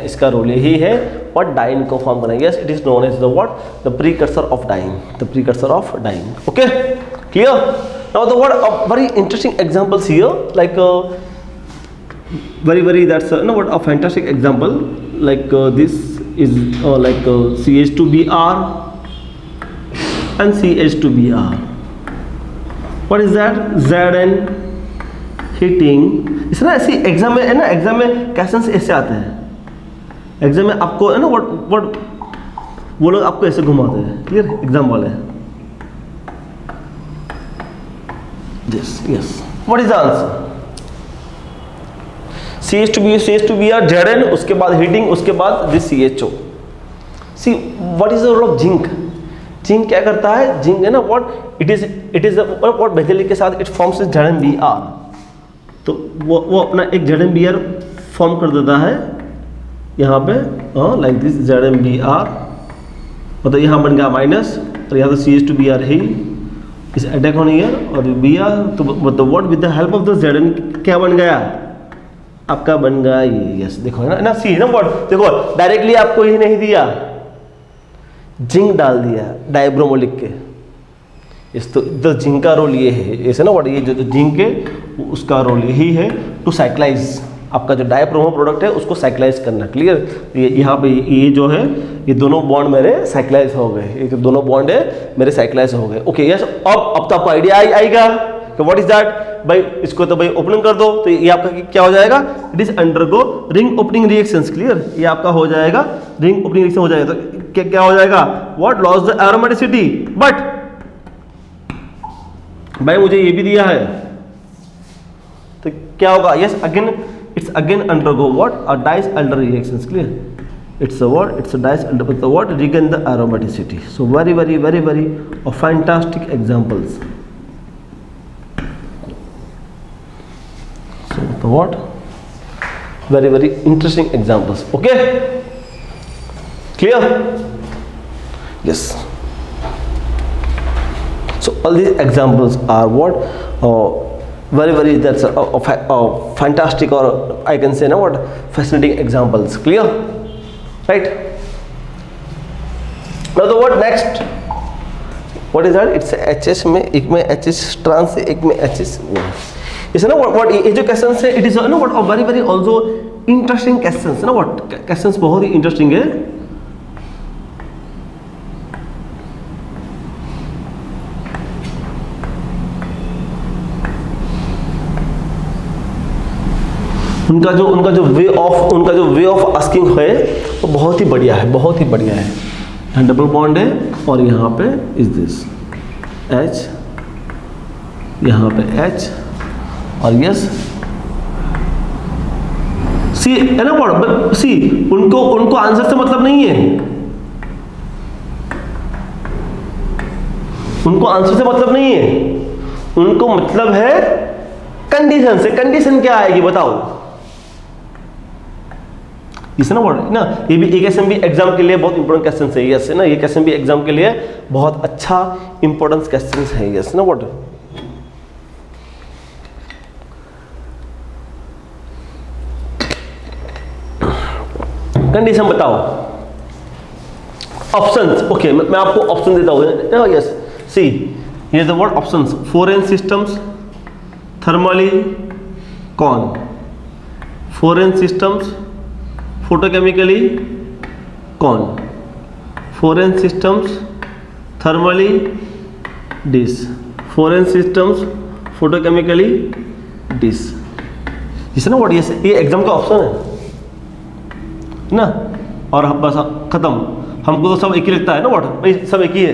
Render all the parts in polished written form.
इसका रोल यही है और डाइन को फॉर्म करना। Yes, it is known as the what, the precursor of dying, the precursor of dying. Okay, clear? Now the what very interesting examples here, like very that's no what a fantastic example, like this is like CH2Br and CH2Br. What is that? Zn heating. इस ना ऐसी exam में है ना, exam में questions ऐसे आते हैं। एग्जाम में आपको है ना व्हाट वो लोग आपको ऐसे घुमाते हैं, क्लियर? एग्जाम वाले। Yes, what is the answer? CH2Br Zn, उसके बाद हीटिंग, उसके बाद this CHO। See what is the role of zinc? Zinc क्या करता है? जिंक है ना what it is what benzene के साथ इट फॉर्म्स ZnBr। तो वो अपना एक ZnBr फॉर्म कर देता है यहाँ पे, लाइक दिस ZnBr, मतलब यहाँ बन गया माइनस और यहाँ तो CH2Br ही इस अटैक ऑन ईयर और Br, तो मतलब what with the help of the Zn क्या बन गया आपका? बन गया ये। यस, देखो है ना सी ना व्हाट, देखो डायरेक्टली आपको ये नहीं दिया, जिंक डाल दिया डायब्रोमो लिख के। इस तो जिंक का रोल ये है, ऐसे ना व्हाट, ये जो जिंक है उसका रोल यही है टू साइक्लाइज आपका जो डायब्रोमो प्रोडक्ट है उसको साइक्लाइज करना। क्लियर? ये यहाँ पे ये जो है ये दोनों बॉन्ड मेरे साइक्लाइज हो गए, ये जो दोनों बॉन्ड है मेरे साइक्लाइज हो गए। ओके, यस, अब तो आपको आइडिया आएगा कि व्हाट इज दैट भाई। इसको तो भाई ओपनिंग कर दो, तो ये आपका क्या हो जाएगा? It is undergo ring opening reactions. Clear? ये आपका हो जाएगा रिंग ओपनिंग रिएक्शन हो जाएगा। तो क्या हो जाएगा? What loss the aromaticity, but भाई मुझे ये भी दिया है तो क्या होगा? Yes, again it's again undergo what a dice alter reactions. Clear? it's a what, it's a dice under the what, regain the aromaticity. So very fantastic examples. So the what, very interesting examples. Okay, clear? Yes. So all these examples are what, very that's a fantastic, or I can say now what, fascinating examples. Clear? Right? Now the what next? What is that? It's HS में, एक में HS trans है, एक में HS is ना what ये जो questions है, it is ना what very also interesting questions ना what, questions बहुत ही interesting है. उनका जो वे ऑफ आस्किंग है वो बहुत ही बढ़िया है, यहाँ डबल बॉन्ड है और यहाँ पे इज दिस H, यहाँ पे H और यस सी है ना व्हाट, सी उनको आंसर से मतलब नहीं है, उनको आंसर से मतलब नहीं है, उनको मतलब है कंडीशन से. कंडीशन क्या आएगी बताओ? इसे ना वर्ड ना, ये भी एक एसएमबी एग्जाम के लिए बहुत इंपॉर्टेंट क्वेश्चन है. यस है ना, ये एसएमबी एग्जाम के लिए बहुत अच्छा इंपॉर्टेंट क्वेश्चन है. यस ना व्हाट, कंडीशन बताओ. ऑप्शंस, ओके मैं आपको ऑप्शन देता हूँ. Yes see here the word options. Four n systems, thermally कौन, फॉरेन सिस्टम्स, फोटोकेमिकली कौन, four n systems, thermally dish, four n systems, photochemically dis. जिस ना व्हाट, ये एग्जाम का ऑप्शन है ना, और बस खत्म. हमको तो सब एक ही लगता है ना व्हाट, भाई सब एक ही है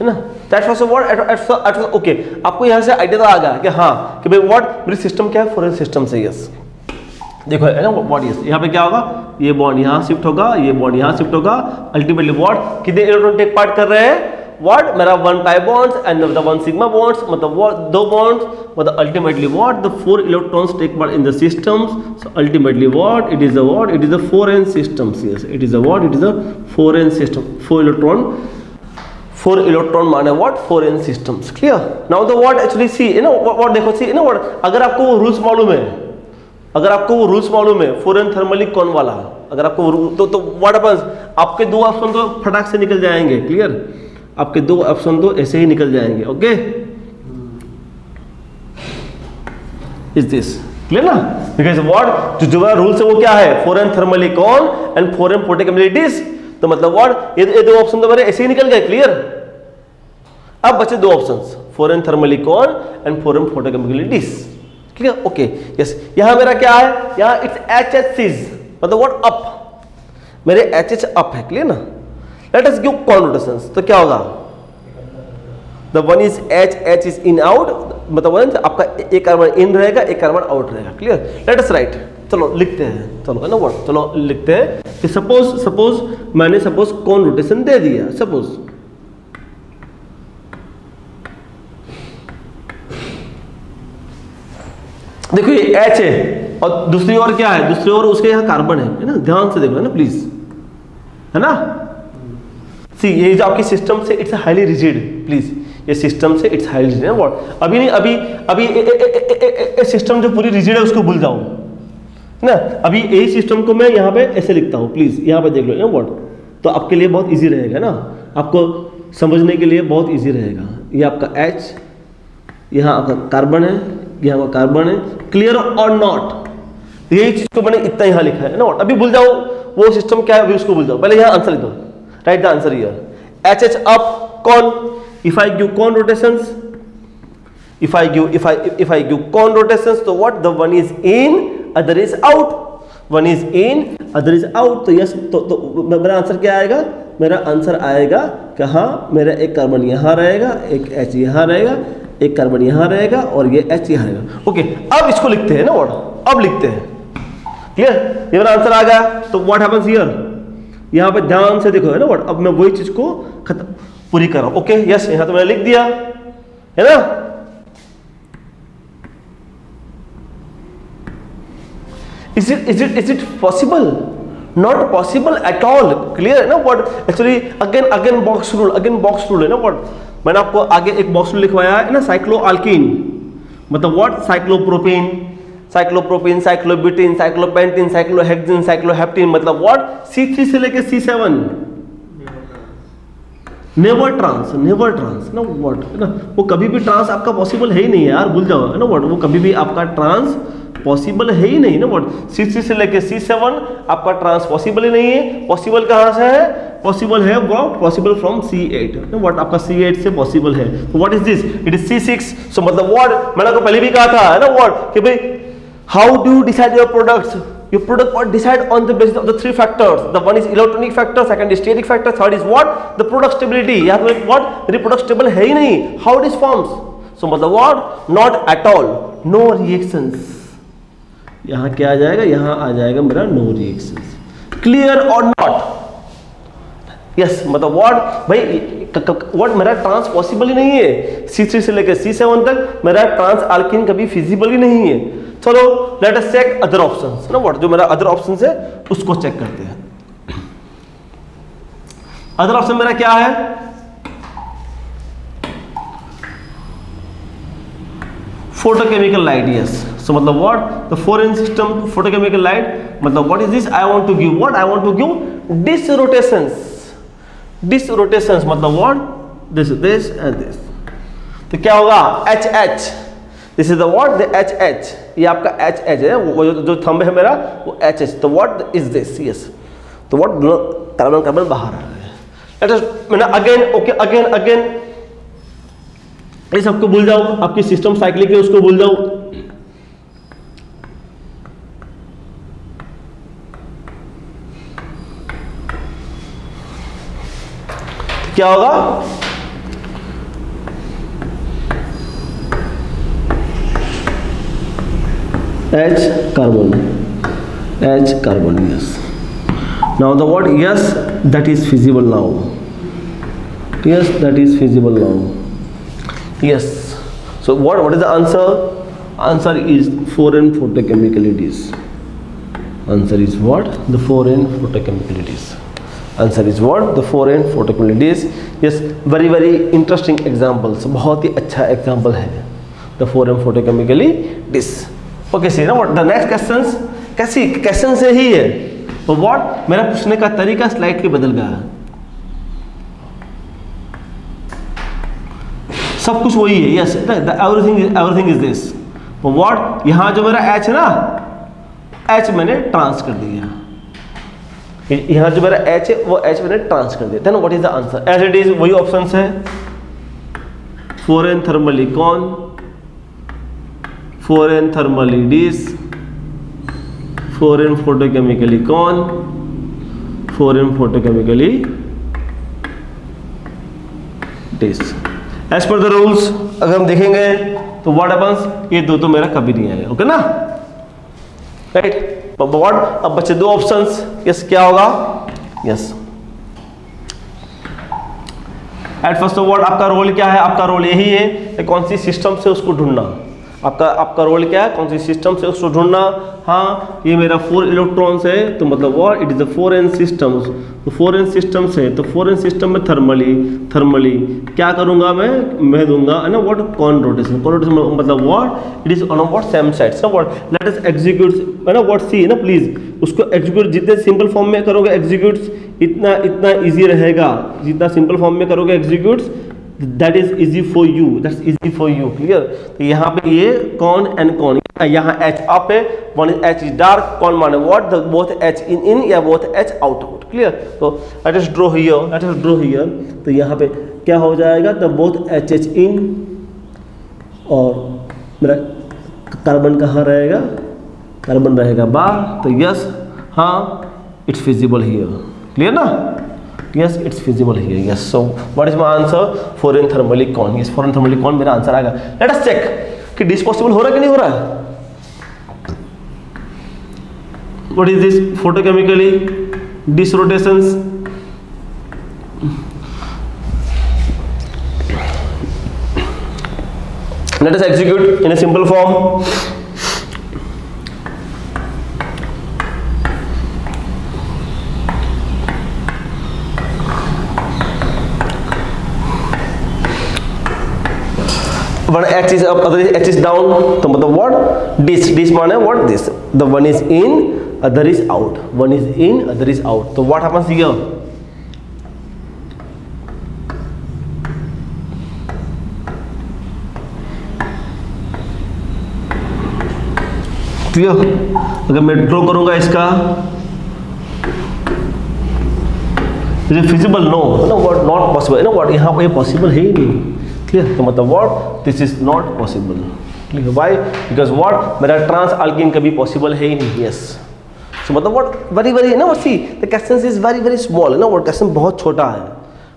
ना. That's was what okay. आपको यहाँ से आइडिया तो आ गया कि हाँ कि भाई व्हाट मेरी सिस्टम क्या है, फॉरेन सिस्टम से. यस देखो है ना व्हाट, यस यहाँ पे क्या होगा, ये बॉन्ड यहाँ शिफ्ट होगा, ये बॉन्ड यहाँ शिफ्ट होगा. अल्टीमेटली व्हाट, कितने इलेक्ट्रॉन टेक पार्ट कर रहे हैं व्हाट, मेरा 1 pi bonds and the 1 sigma bonds, मतलब व्हाट 2 बॉन्ड्स, मतलब ultimately what the 4 electrons take part in the systems. So ultimately what it is the what, it is the four n systems. Yes it is the what, it is the four n system. 4 electron माने what, four n systems. Clear? Now the what actually see you know what, देखो सी you know what, अगर आपको वो rules मालूम है अगर आपको वो रूल्स मालूम है फोरेन थर्मली कौन वाला, अगर आपको तो व्हाट हैपेंस, आपके दो ऑप्शन तो फटाक से निकल जाएंगे, क्लियर, आपके दो ऑप्शन तो ऐसे ही निकल जाएंगे, ओके, इज दिस क्लियर ना, बिकॉज व्हाट जो रूल्स है वो क्या है, फोरेन थर्मली कौन एंड फोरेन पोटेकेबिलिटीज, तो मतलब व्हाट ये दो ऑप्शन तो मेरे ऐसे ही निकल गए, क्लियर। अब बचे दो ऑप्शंस, फोरेन थर्मली कौन एंड फोरेन पोटेकेबिलिटीज, ठीक है, ओके, यस। यहां मेरा क्या है, यहां इट्स HHCs, मतलब व्हाट अप, मेरे HH अप है, क्लियर ना। लेट अस गिव कॉन्नोटेशंस, तो क्या होगा, the one is H is in out, मतलब आपका एक कार्बन इन रहेगा, एक कार्बन आउट रहेगा, क्लियर। लेट अस राइट, चलो लिखते हैं, चलो है ना वर्ड, चलो लिखते हैं कि सपोज मैंने कौन रोटेशन दे दिया, सपोज देखो ये H है और दूसरी ओर क्या है, दूसरी ओर उसके यहाँ कार्बन है ना, ध्यान से देखो है ना प्लीज, है ना। सी ये जो आपकी सिस्टम से इट्स हाईली रिजिड, प्लीज ये सिस्टम से इट्स हाईली रिजिड व्हाट, अभी नहीं अभी सिस्टम जो पूरी रिजिड है उसको भूल जाओ ना, अभी यही सिस्टम को मैं यहाँ पे ऐसे लिखता हूँ, प्लीज यहाँ पे देख लो ना व्हाट, तो आपके लिए बहुत इजी रहेगा ना, आपको समझने के लिए बहुत इजी रहेगा। ये आपका H, यहाँ आपका कार्बन है, यहाँ आपका कार्बन है, क्लियर और नॉट, यही चीज को मैंने इतना यहाँ लिखा है ना व्हाट, अभी भूल जाओ वो सिस्टम क्या है, अभी उसको भूल जाओ, पहले यहाँ आंसर लिख दो, right the answer here, HH up कौन, if I give con rotations, if I give con rotations, तो what, the one is in, other is out, one is in, other is out, तो yes, तो मेरा answer क्या आएगा, मेरा answer आएगा कहाँ, मेरा एक कार्बन यहाँ रहेगा, एक H यहाँ रहेगा, एक कार्बन यहाँ रहेगा और ये H यहाँ रहेगा, ओके। अब इसको लिखते हैं ना व्हाट, अब लिखते हैं, क्लियर, ये मेरा आंसर आ गया। तो व्हाट हैपेंस हियर, यहाँ पे ध्यान से देखो है ना व्हाट, अब मैं वही चीज को खत्म पूरी कर रहा हूं, ओके, यस, यहां तो मैंने लिख दिया है ना। Is it possible, not possible at all, clear है ना what. Actually again box rule है ना व्हाट, मैंने आपको आगे एक बॉक्स रूल लिखवाया है ना, साइक्लो अल्कीन मतलब what, cyclopropane, cyclobutane, cyclopentane, cyclohexane, cycloheptane, मतलब व्हाट, C3 से लेके C7, नेवर ट्रांस ना व्हाट, है ना, वो कभी भी ट्रांस आपका पॉसिबल है ही नहीं है यार, भूल जाओ है ना व्हाट, वो कभी भी आपका ट्रांस पॉसिबल है ही नहीं ना व्हाट। C3 से लेके C7 आपका ट्रांस पॉसिबल ही नहीं है, पॉसिबल कहां से है, पॉसिबल है व्हाट, पॉसिबल फ्रॉम C8 ना व्हाट, आपका C8 से पॉसिबल है, तो what is this, it is C6, सो मतलब व्हाट, मैंने आपको पहले भी कहा था है ना व्हाट, कि भाई how do you decide your products, your product what decide on the basis of the three factors, the one is electronic factor, second is static factor, third is what, the product stability, यहाँ पे what, मेरी product stable है ही नहीं, how it is forms, so मतलब what, not at all, no reactions, यहाँ क्या आ जाएगा, यहाँ आ जाएगा मेरा no reactions, clear or not, yes, मतलब what भाई what मेरा ट्रांस पॉसिबल ही नहीं है, C3 से लेकर C7 तक मेरा ट्रांस अल्कीन कभी फिजिबल ही नहीं है। चलो let us check other options ना व्हाट, जो मेरा अदर ऑप्शंस है उसको चेक करते हैं। अदर ऑप्शन मेरा क्या है, फोटोकेमिकल लाइट, यस, सो मतलब what, the four n system photochemical light, मतलब what is this, I want to give what, I want to give this rotations, मतलब व्हाट, दिस एंड दिस, तो क्या होगा, HH, this is the what, the HH, ये आपका HH है, वो जो थंब है मेरा वो HH, तो व्हाट इज दिस, यस, तो व्हाट, कार्बन बाहर आ रहा है। लेट अस, मैंने अगेन ओके, अगेन ये सबको भूल जाओ, आपकी सिस्टम साइक्लिक है उसको भूल जाओ, क्या होगा, H carbon, yes. Now the what, yes, that is feasible now, yes, that is feasible now, yes. So what is the answer, answer is foreign photochemicalities, answer is what, the foreign photochemicalities, answer is what, the foreign photochemicalities, yes, very interesting examples, बहुत ही अच्छा example है the foreign photochemicalities, okay सी ना what the next questions कैसी question से ही है, तो what मेरा पूछने का तरीका स्लाइटली बदल गया है, सब कुछ वही है। यस एवरीथिंग इज दिस, तो व्हाट यहां जो मेरा एच है ना, एच मैंने ट्रांस कर दिया, यहां जो मेरा एच है वो एच मैंने ट्रांस कर दिया। Then what is the answer as it is, वही ऑप्शंस है, फॉरेन थर्मली कौन, four n thermally dish, four n photochemically कौन, four n photochemically this. As per the rules अगर हम देखेंगे तो व्हाट हैपेंस, ये दो तो मेरा कभी नहीं आएगा, ओके ना, राइट। व्हाट अब बचे दो ऑप्शंस, यस क्या होगा, yes at first of all आपका रोल क्या है, आपका रोल यही है कौन सी सिस्टम से उसको ढूंढना, आपका रोल क्या है, कौन सी सिस्टम से उसको ढूंढना। हाँ ये मेरा 4 इलेक्ट्रॉन्स है, तो मतलब what it is the four n systems, तो फॉरेन सिस्टम से, तो फॉरेन सिस्टम में थर्मली क्या करूंगा मैं दूंगा है ना व्हाट कॉन रोटेशन मतलब what it is on what same sides ना व्हाट लेट अस एग्जीक्यूट है ना व्हाट सी है ना प्लीज उसको एग्जीक्यूट जितने सिंपल फॉर्म में करोगे एग्जीक्यूट्स इतना इजी रहेगा, जितना सिंपल फॉर्म में करोगे executes that is easy for you, that's easy for you, clear। तो यहाँ पे ये कौन एंड कौन, यहाँ H up है, one is H is dark, कौन माने what the both H in या both H out, clear। तो let us draw here, तो यहाँ पे क्या हो जाएगा, तो both H in और मेरा कार्बन कहाँ रहेगा, कार्बन रहेगा बाहर, तो यस हाँ इट्स फिजिबल हियर, क्लियर ना, yes it's feasible here, yes। so what is my answer, foreign thermally con, yes foreign thermally con मेरा आंसर आएगा। let us check कि dis possible हो रहा है कि नहीं हो रहा है, what is this photochemically dis rotations, let us execute in a simple form। One H is up, other H is down, तो मतलब what this माने what this, the one is in, other is out, one is in, other is out, तो what happens here, clear. अगर मैं draw करूंगा इसका feasible no ना what not possible ना व्हाट यहाँ पे पॉसिबल है ही नहीं, क्लियर। तो मतलब what this is not possible, clear. Why because what मेरा ट्रांस अल्कीन कभी पॉसिबल है ही नहीं, यस। सो मतलब व्हाट वेरी ना see the question is very small है ना, व्हाट क्वेश्चन बहुत छोटा है,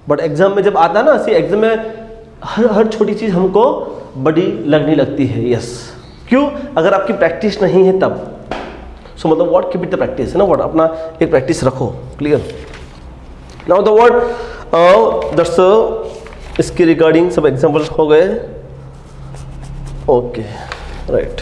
बट एग्जाम में जब आता है ना सी एग्जाम में हर छोटी चीज हमको बड़ी लगने लगती है, यस। क्यों, अगर आपकी प्रैक्टिस नहीं है तब। सो मतलब what keep it the practice है ना, व्हाट अपना एक प्रैक्टिस रखो, clear. Now the word that's इसके रिगार्डिंग सब एग्जांपल्स हो गए, okay right.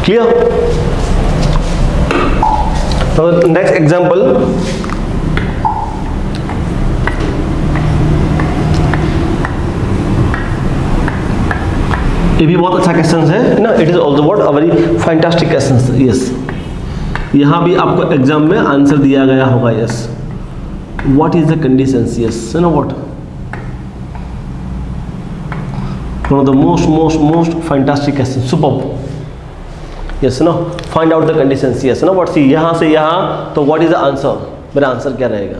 Clear? So next example, ये भी बहुत अच्छा क्वेश्चन है ना, it is also what a very fantastic question, yes. यहाँ भी आपको एग्जाम में आंसर दिया गया होगा, yes. What is the conditions, yes ना, what one of the most fantastic question, superb, yes ना। Find out the conditions, yes ना, व्हाट सी यहाँ से यहाँ, तो व्हाट इज द आंसर, मेरा आंसर क्या रहेगा,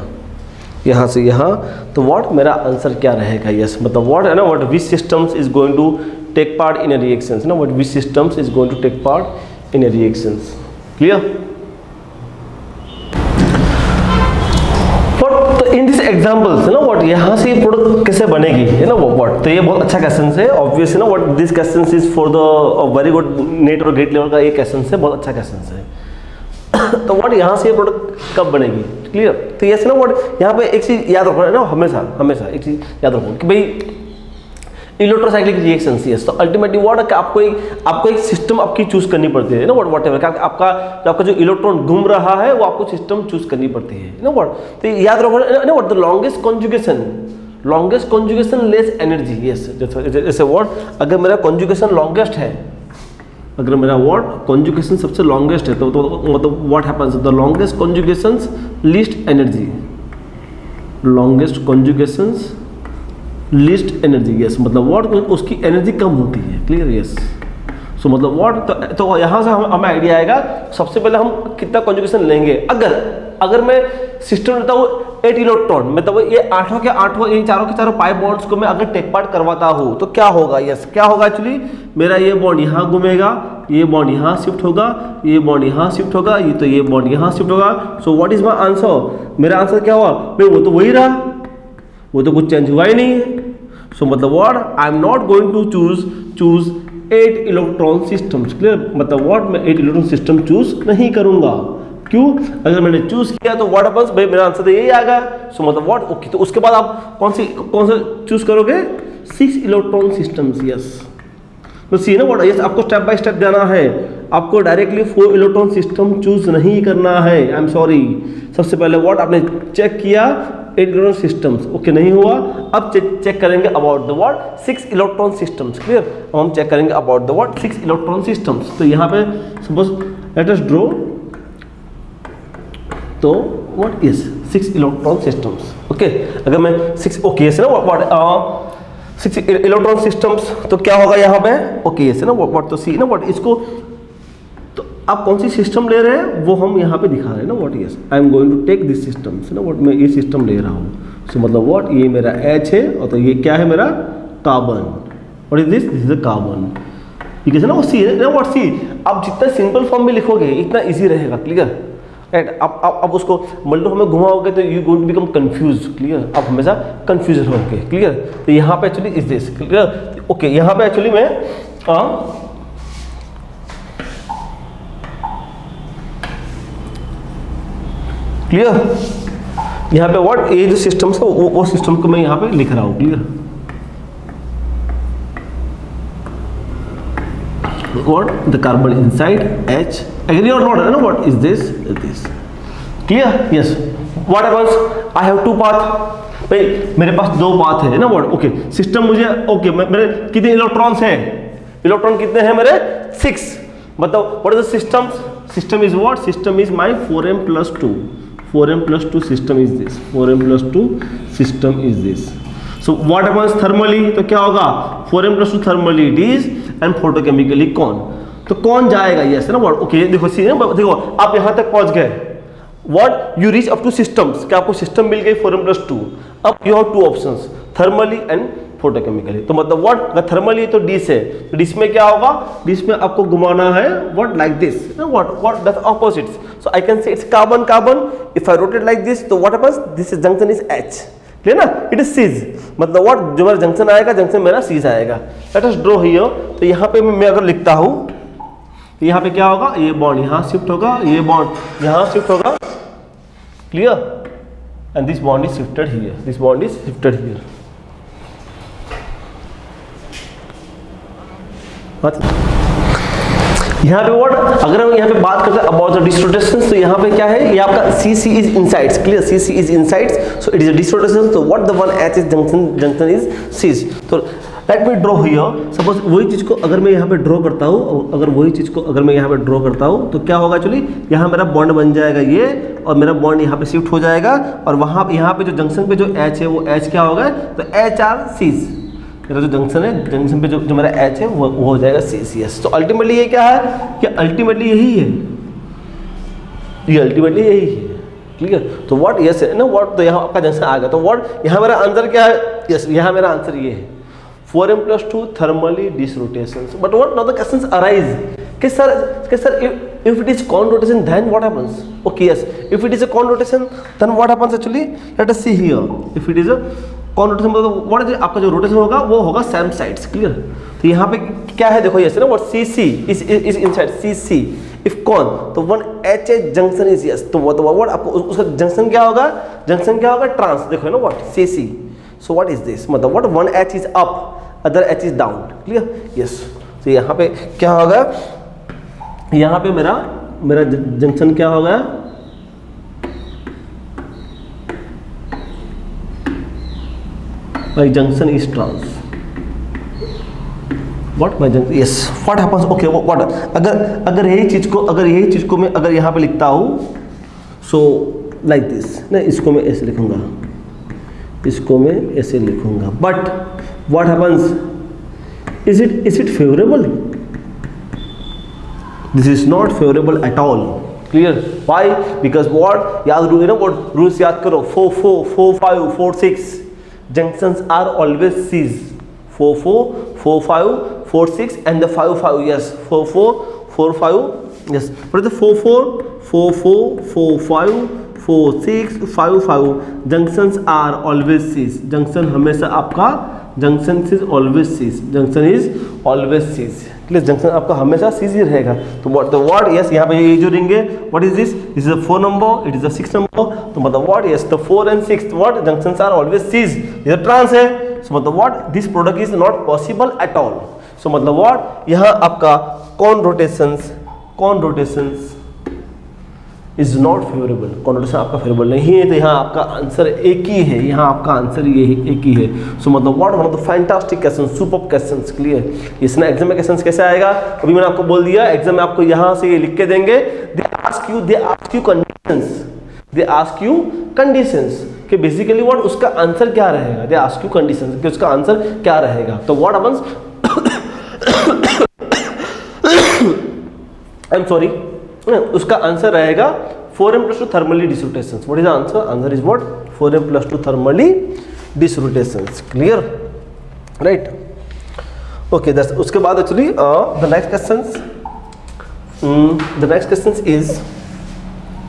यहाँ से यहाँ, तो व्हाट मेरा आंसर क्या रहेगा? यस, मतलब व्हाट है ना, what which systems is going to take part in a reactions ना, what which systems is going to take part in a reactions. Clear? तो इन दिस एग्जांपल्स है ना व्हाट, यहाँ से प्रोडक्ट कैसे बनेगी है ना व्हाट, तो ये बहुत अच्छा क्वेश्चन है ऑब्वियस है ना what, this question is for the very good net और गेट लेवल का ये क्वेश्चन है, बहुत अच्छा क्वेश्चन है। तो व्हाट यहाँ से ये प्रोडक्ट कब बनेगी? क्लियर? तो ये ना व्हाट यहाँ पे एक चीज याद रखो ना, हमेशा एक चीज याद रखो कि भाई इलेक्ट्रोसाइक्लिक रिएक्शन यस, तो अल्टीमेटली व्हाट आपको एक सिस्टम आपकी चूज करनी पड़ती है ना व्हाट एवर, आपका जो इलेक्ट्रॉन घूम रहा है वो आपको सिस्टम चूज करनी पड़ती है ना व्हाट। तो याद रखो ना what, the longest conjugation less energy. Yes, जैसे व्हाट अगर मेरा कॉन्जुगेशन लॉन्गेस्ट है, अगर मेरा व्हाट कॉन्जुगेशन सबसे लॉन्गेस्ट है, तो मतलब what happens, the longest conjugations least energy, longest conjugations least energy. Yes, मतलब व्हाट उसकी एनर्जी कम होती है। क्लियर? यस, सो मतलब व्हाट, तो यहाँ से हमें आइडिया आएगा सबसे पहले हम कितना कॉन्जुगेशन लेंगे। अगर मैं सिस्टम लेता हूँ 8 इलेक्ट्रॉन, मतलब ये 8 के 8 ये चारों के चारों पाई बॉन्ड्स को मैं अगर टेक पार्ट करवाता हूँ तो क्या होगा? यस, क्या होगा एक्चुअली, मेरा ये बॉन्ड यहाँ घूमेगा, ये बॉन्ड यहाँ शिफ्ट होगा, ये बॉन्ड यहाँ शिफ्ट होगा, ये बॉन्ड यहाँ शिफ्ट होगा। सो व्हाट इज माय आंसर? मेरा आंसर क्या हुआ भाई? वो तो वही रहा, वो तो कुछ चेंज हुआ ही नहीं है। सो मतलब what, I am not going to choose 8 electron systems. Clear? मतलब व्हाट, मैं 8 इलेक्ट्रॉन सिस्टम चूज नहीं करूंगा। क्यों? अगर मैंने चूज किया तो व्हाट हैपेंस भाई, मेरा आंसर तो यही आएगा। सो मतलब व्हाट, ओके, तो उसके बाद आप कौन से चूज करोगे? 6 इलेक्ट्रॉन सिस्टम्स। यस, तो सी ना व्हाट, यस, आपको स्टेप बाय स्टेप जाना है, आपको डायरेक्टली 4 इलेक्ट्रॉन सिस्टम चूज नहीं करना है। आई एम सॉरी, सबसे पहले व्हाट आपने चेक किया 8 इलेक्ट्रॉन सिस्टम्स, ओके नहीं हुआ, अब चेक करेंगे about the what 6 electron systems. Clear? अब हम चेक करेंगे about the what 6 electron systems. तो यहाँ पे सपोज लेट अस ड्रॉ, तो what is 6 electron systems. Okay, अगर मैं 6, ओके यस ना व्हाट 6 इलेक्ट्रॉन सिस्टम्स, तो क्या होगा यहाँ पे? ओके यस ना व्हाट, तो सी ना व्हाट, इसको तो आप कौन सी सिस्टम ले रहे हैं वो हम यहाँ पे दिखा रहे हैं ना what. Yes, I am going to take this system ना व्हाट, मैं ये सिस्टम ले रहा हूँ। सो मतलब व्हाट, ये मेरा H है और तो ये क्या है मेरा carbon. What is this? This is a carbon. ठीक है ना, वो सी है ना व्हाट, सी आप जितना सिंपल फॉर्म में लिखोगे इतना ईजी रहेगा। क्लियर? राइट, अब उसको मतलब हमें घुमाओगे तो you going to become confuse. Clear? आप हमेशा कंफ्यूज रहोगे। क्लियर? तो यहाँ पे actually is this. Clear? Okay, यहाँ पे एक्चुअली मैं क्लियर, यहाँ पे व्हाट, ये जो सिस्टम है वो सिस्टम को मैं यहाँ पे लिख रहा हूँ। Clear? What the carbon inside H, agree or not? No, what is this? This. Clear? Yes. What happens? I have 2 path. भाई मेरे पास 2 पाथ है ना what? ओके, सिस्टम मुझे ओके, मेरे कितने इलेक्ट्रॉन्स हैं? इलेक्ट्रॉन कितने हैं मेरे? 6। मतलब what is the system? System is what? System is my 4m+2. 4m+2 system is this. 4m+2 system is this. So what happens thermally? तो क्या होगा? 4m+2 thermally it is and photochemically कौन? तो कौन जाएगा? यस ना व्हाट, ओके देखो सी देखो आप यहाँ तक पहुँच गए, what you reach up to systems, क्या आपको सिस्टम मिल गई 4m+2। अब you have 2 options, thermally and photochemically. तो मतलब व्हाट, अगर थर्मली तो डिश है, तो डिश में क्या होगा? डिश में आपको घुमाना है what like this, what that opposites. So I can say it's carbon carbon, if I rotate like this तो what happens, this junction is H। Clear ना? इट इज सीज, मतलब व्हाट जो मेरा जंक्शन आएगा, जंक्शन मेरा seize आएगा। Let us draw here, तो यहाँ पे मैं अगर लिखता हूँ तो यहाँ पे क्या होगा? ये बॉन्ड यहाँ शिफ्ट होगा, ये बॉन्ड यहाँ शिफ्ट होगा। Clear? And this bond is shifted here, this bond is shifted here. यहाँ पे व्हाट, अगर हम यहाँ पे बात करते हैं अबाउट द डिसरोटेशन, तो यहाँ पे क्या है? ये आपका CC is insides. Clear? CC is insides, so it is a disrotation. तो what the one H is junction is cis. तो let me draw here, suppose वही चीज को अगर मैं यहाँ पे ड्रॉ करता हूँ, अगर वही चीज को अगर मैं यहाँ पे ड्रॉ करता हूँ तो क्या होगा? एक्चुअली यहाँ मेरा बॉन्ड बन जाएगा ये, और मेरा बॉन्ड यहाँ पे शिफ्ट हो जाएगा, और वहाँ यहाँ पे जो जंक्शन पे जो H है वो H क्या होगा? तो HR सीज। मेरा जो जंक्शन है, जंक्शन पे जो मेरा H है वो हो जाएगा CCS। तो अल्टीमेटली ये क्या है कि अल्टीमेटली यही है, ये अल्टीमेटली यही है। क्लियर। तो व्हाट यस है ना, व्हाट तो यहाँ आपका जंक्शन आ गया। तो व्हाट यहाँ मेरा आंसर क्या है, यस यहाँ मेरा आंसर ये है 4m+2 thermally disrotations. But what now the questions arise? Okay, sir, if it is con rotation, then what happens? Okay, yes. If it is a con rotation, then what happens actually? Let us see here. If it is a con rotation, मतलब what is आपका जो rotation होगा वो होगा same sides, clear. तो यहाँ पे क्या है देखो, यस ना, what CC is inside CC. If con, तो 1H junction is yes. तो what आपको उसका जंक्शन क्या होगा? जंक्शन क्या होगा? ट्रांस। देखो है ना what CC. So what is this? मतलब what 1H is up, other H is down, clear? Yes. तो यहाँ पे क्या होगा, यहाँ पे मेरा जंक्शन क्या होगा, my junction is trans. What my junction? Yes. What happens? Okay. What? अगर यही चीज को मैं अगर यहाँ पे लिखता हूँ, so like this, ना इसको मैं ऐसे लिखूंगा, इसको मैं ऐसे लिखूंगा, but what happens, is it favourable? This is not favourable at all, clear. Why? Because what याद रू ना, व्हाट रूल्स याद करो, 4 4 4 5 4 6 junctions are always cis, 4 4 4 5 4 6 and the 5 5, yes 4 4 4 5, yes, but the 4 4 4 4 4 5 4 6 5 5 junctions are always cis. Junction हमेशा आपका junction is always cis, junction is always cis, clear. Junction आपका हमेशा seize ही रहेगा। तो व्हाट यस यहाँ पे ये जो रिंग है, what is this is a 4 number, it is a 6 number. तो मतलब what yes the 4 and 6 what junctions are always cis, ये ट्रांस है। सो मतलब what this product is not possible at all. So मतलब what यहाँ आपका conrotations is not favourable, conrotation आपका favourable नहीं है। तो यहाँ आपका आंसर एक ही है, यहाँ आपका आंसर ये एक ही है। सो मतलब what one of the fantastic question, superb questions, clear. इसमें एग्जाम में क्वेश्चंस कैसे आएगा, अभी मैंने आपको बोल दिया, एग्जाम में आपको यहाँ से ये लिख के देंगे, दे आस्क यू कंडीशंस कि बेसिकली व्हाट उसका आंसर क्या रहेगा, दे आस्क यू कंडीशंस कि उसका आंसर क्या रहेगा। तो what happens, I am sorry, उसका आंसर रहेगा 4m+2 thermally disrotations. What is the answer? Answer is what? 4m+2 thermally disrotations. Clear? Right? Okay. That's उसके बाद actually the next questions. The next questions is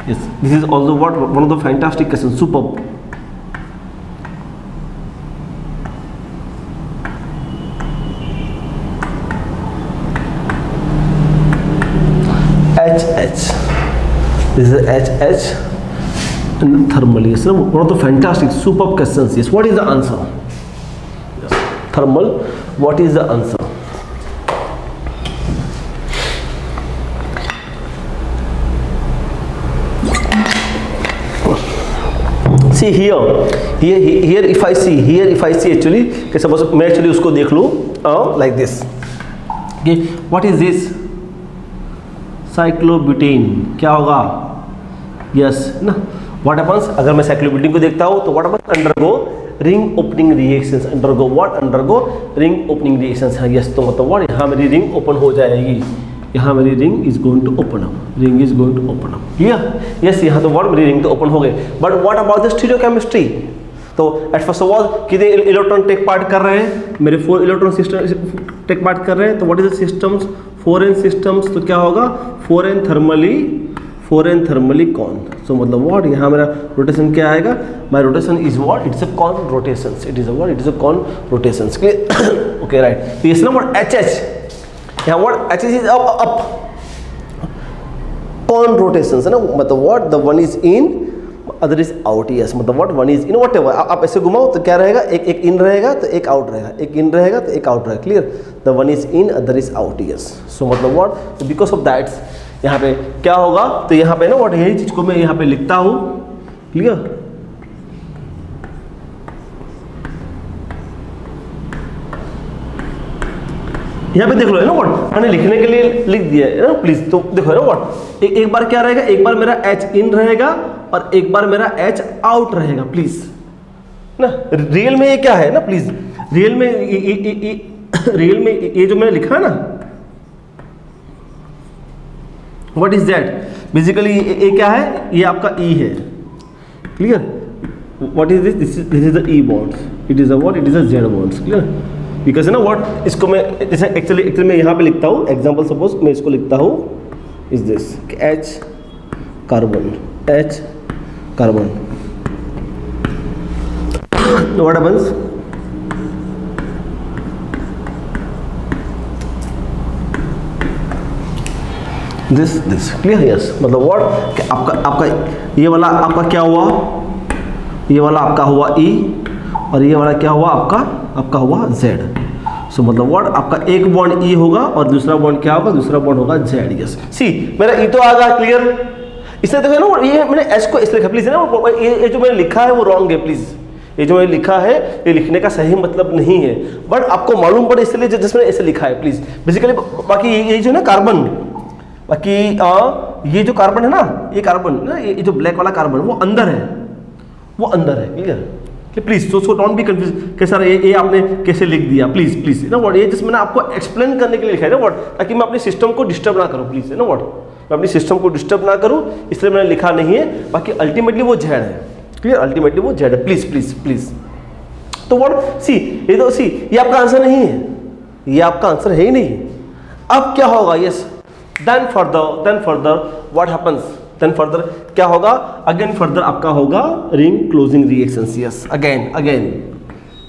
yes. This is also what one of the fantastic questions. Superb. HH. This is HH and thermally. Yes, one of the fantastic, superb questions. Yes, what is the answer? Yes. Thermal. What is the answer? See here. If I see actually, okay, suppose मैं actually उसको देख लूँ like this. Okay, what is this? Cyclobutane क्या होगा, yes ना। What happens, अगर मैं cyclobutane को देखता हूँ तो what happens, undergo ring opening reactions, undergo ring opening reactions है, यस। तो मतलब व्हाट यहाँ मेरी रिंग ओपन हो जाएगी, यहाँ मेरी ring is going to open up, ring is going to open up, clear, yes. यहाँ तो व्हाट मेरी रिंग तो ओपन हो गई, but what about the stereochemistry. तो एट फर्स्ट ऑफ ऑल कितने इलेक्ट्रॉन टेक पार्ट कर रहे हैं, मेरे 4 इलेक्ट्रॉन सिस्टम टेक पार्ट कर रहे हैं। तो what is the systems, 4n systems, तो क्या होगा 4n थर्मली कॉन। सो मतलब व्हाट यहाँ मेरा रोटेशन क्या आएगा, my rotation is what, it's a conrotations, it is a what, it is a conrotations, clear, okay right. तो ये ना व्हाट HH, यहाँ what HH is up conrotations है ना, मतलब what the one is in other is out, yes. मतलब what one is in, whatever आप ऐसे घुमाओ तो क्या रहेगा, एक इन रहेगा तो एक आउट रहेगा, एक इन रहेगा तो एक आउट रहेगा, clear. The one is in other is out, yes. So मतलब व्हाट बिकॉज ऑफ दैट यहाँ पे क्या होगा, तो यहाँ पे ना व्हाट यही चीज को मैं यहाँ पे लिखता हूँ, क्लियर। यहाँ पे देख लो है ना व्हाट मैंने लिखने के लिए लिख दिया है ना, प्लीज। तो देखो है ना व्हाट एक बार क्या रहेगा, एक बार मेरा H इन रहेगा और एक बार मेरा H आउट रहेगा, प्लीज ना। रियल में ये क्या है ना, प्लीज, रियल में ये जो मैंने लिखा ना, व्हाट इज दैट, बेसिकली ये क्या है, ये आपका E है, clear? What is this? This is the E bonds, it is a what? It is a Z bonds, clear? Because है ना व्हाट, इसको मैं जैसे एक्चुअली मैं यहाँ पे लिखता हूँ, एग्जाम्पल सपोज मैं इसको लिखता हूँ is this H carbon, H carbon, what happens? This clear? Yes, मतलब व्हाट आपका ये वाला आपका क्या हुआ, ये वाला आपका हुआ E और ये वाला क्या हुआ आपका हुआ Z। सो मतलब व्हाट आपका एक बॉन्ड E होगा और दूसरा बॉन्ड क्या होगा, दूसरा बॉन्ड होगा Z। यस, सी मेरा E तो आ गया, क्लियर? इसलिए देखो ना ये मैंने S को इसलिए लिखा, प्लीज है ना ये जो मैंने लिखा है वो रॉन्ग है, प्लीज ये जो मैंने लिखा है ये लिखने का सही मतलब नहीं है, बट आपको मालूम पड़े इसलिए जस्ट मैंने ऐसे लिखा है, प्लीज। बेसिकली बाकी ये जो ना कार्बन, बाकी ये जो कार्बन है ना, ये कार्बन ना, ये जो ब्लैक वाला कार्बन वो अंदर है, वो अंदर है, clear? Please so don't be confuse कि सर ये आपने कैसे लिख दिया, प्लीज प्लीज ना व्हाट, ये जस्ट मैंने आपको एक्सप्लेन करने के लिए लिखा है ना व्हाट, ताकि मैं अपने सिस्टम को डिस्टर्ब ना करूं, प्लीज है ना व्हाट, मैं अपनी सिस्टम को डिस्टर्ब ना करूं, इसलिए मैंने लिखा नहीं है। बाकी अल्टीमेटली वो जेड है, क्लियर? अल्टीमेटली वो जेड है, प्लीज प्लीज प्लीज। तो व्हाट सी, ये तो सी ये आपका आंसर नहीं है, ये आपका आंसर है ही नहीं। अब क्या होगा? Yes, then further what happens? Then further क्या होगा? अगेन फर्दर आपका होगा ring closing reactions. Yes, again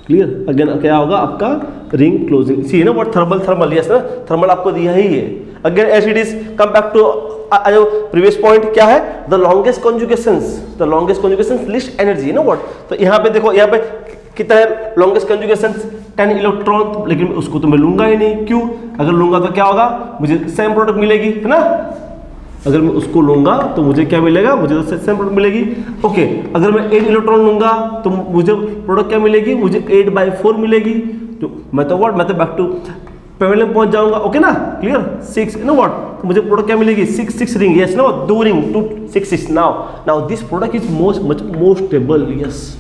clear? Again क्या होगा आपका रिंग क्लोजिंग, सी है ना व्हाट, थर्मल यस ना, थर्मल आपको दिया ही है। Again as it is come back to previous point क्या है, the longest conjugations least energy ना व्हाट। तो यहाँ पे देखो, यहाँ पे कितना है लॉन्गेस्ट कॉन्जुगेशंस 10 इलेक्ट्रॉन, लेकिन उसको तो मैं लूंगा ही नहीं, क्यों? अगर लूंगा तो क्या होगा, मुझे सेम प्रोडक्ट मिलेगी, है ना? अगर मैं उसको लूंगा तो मुझे क्या मिलेगा, मुझे तो सेम प्रोडक्ट मिलेगी। ओके, अगर मैं 8 इलेक्ट्रॉन लूंगा तो मुझे प्रोडक्ट क्या मिलेगी, मुझे 8/4 मिलेगी। तो मैं तो बैक टू पेवेलियम पहुंच जाऊंगा, ओके ना, क्लियर? 6 ना व्हाट, तो मुझे प्रोडक्ट क्या मिलेगी, 6 ring, yes no, 2 ring 2 6 now this product is most stable. Yes,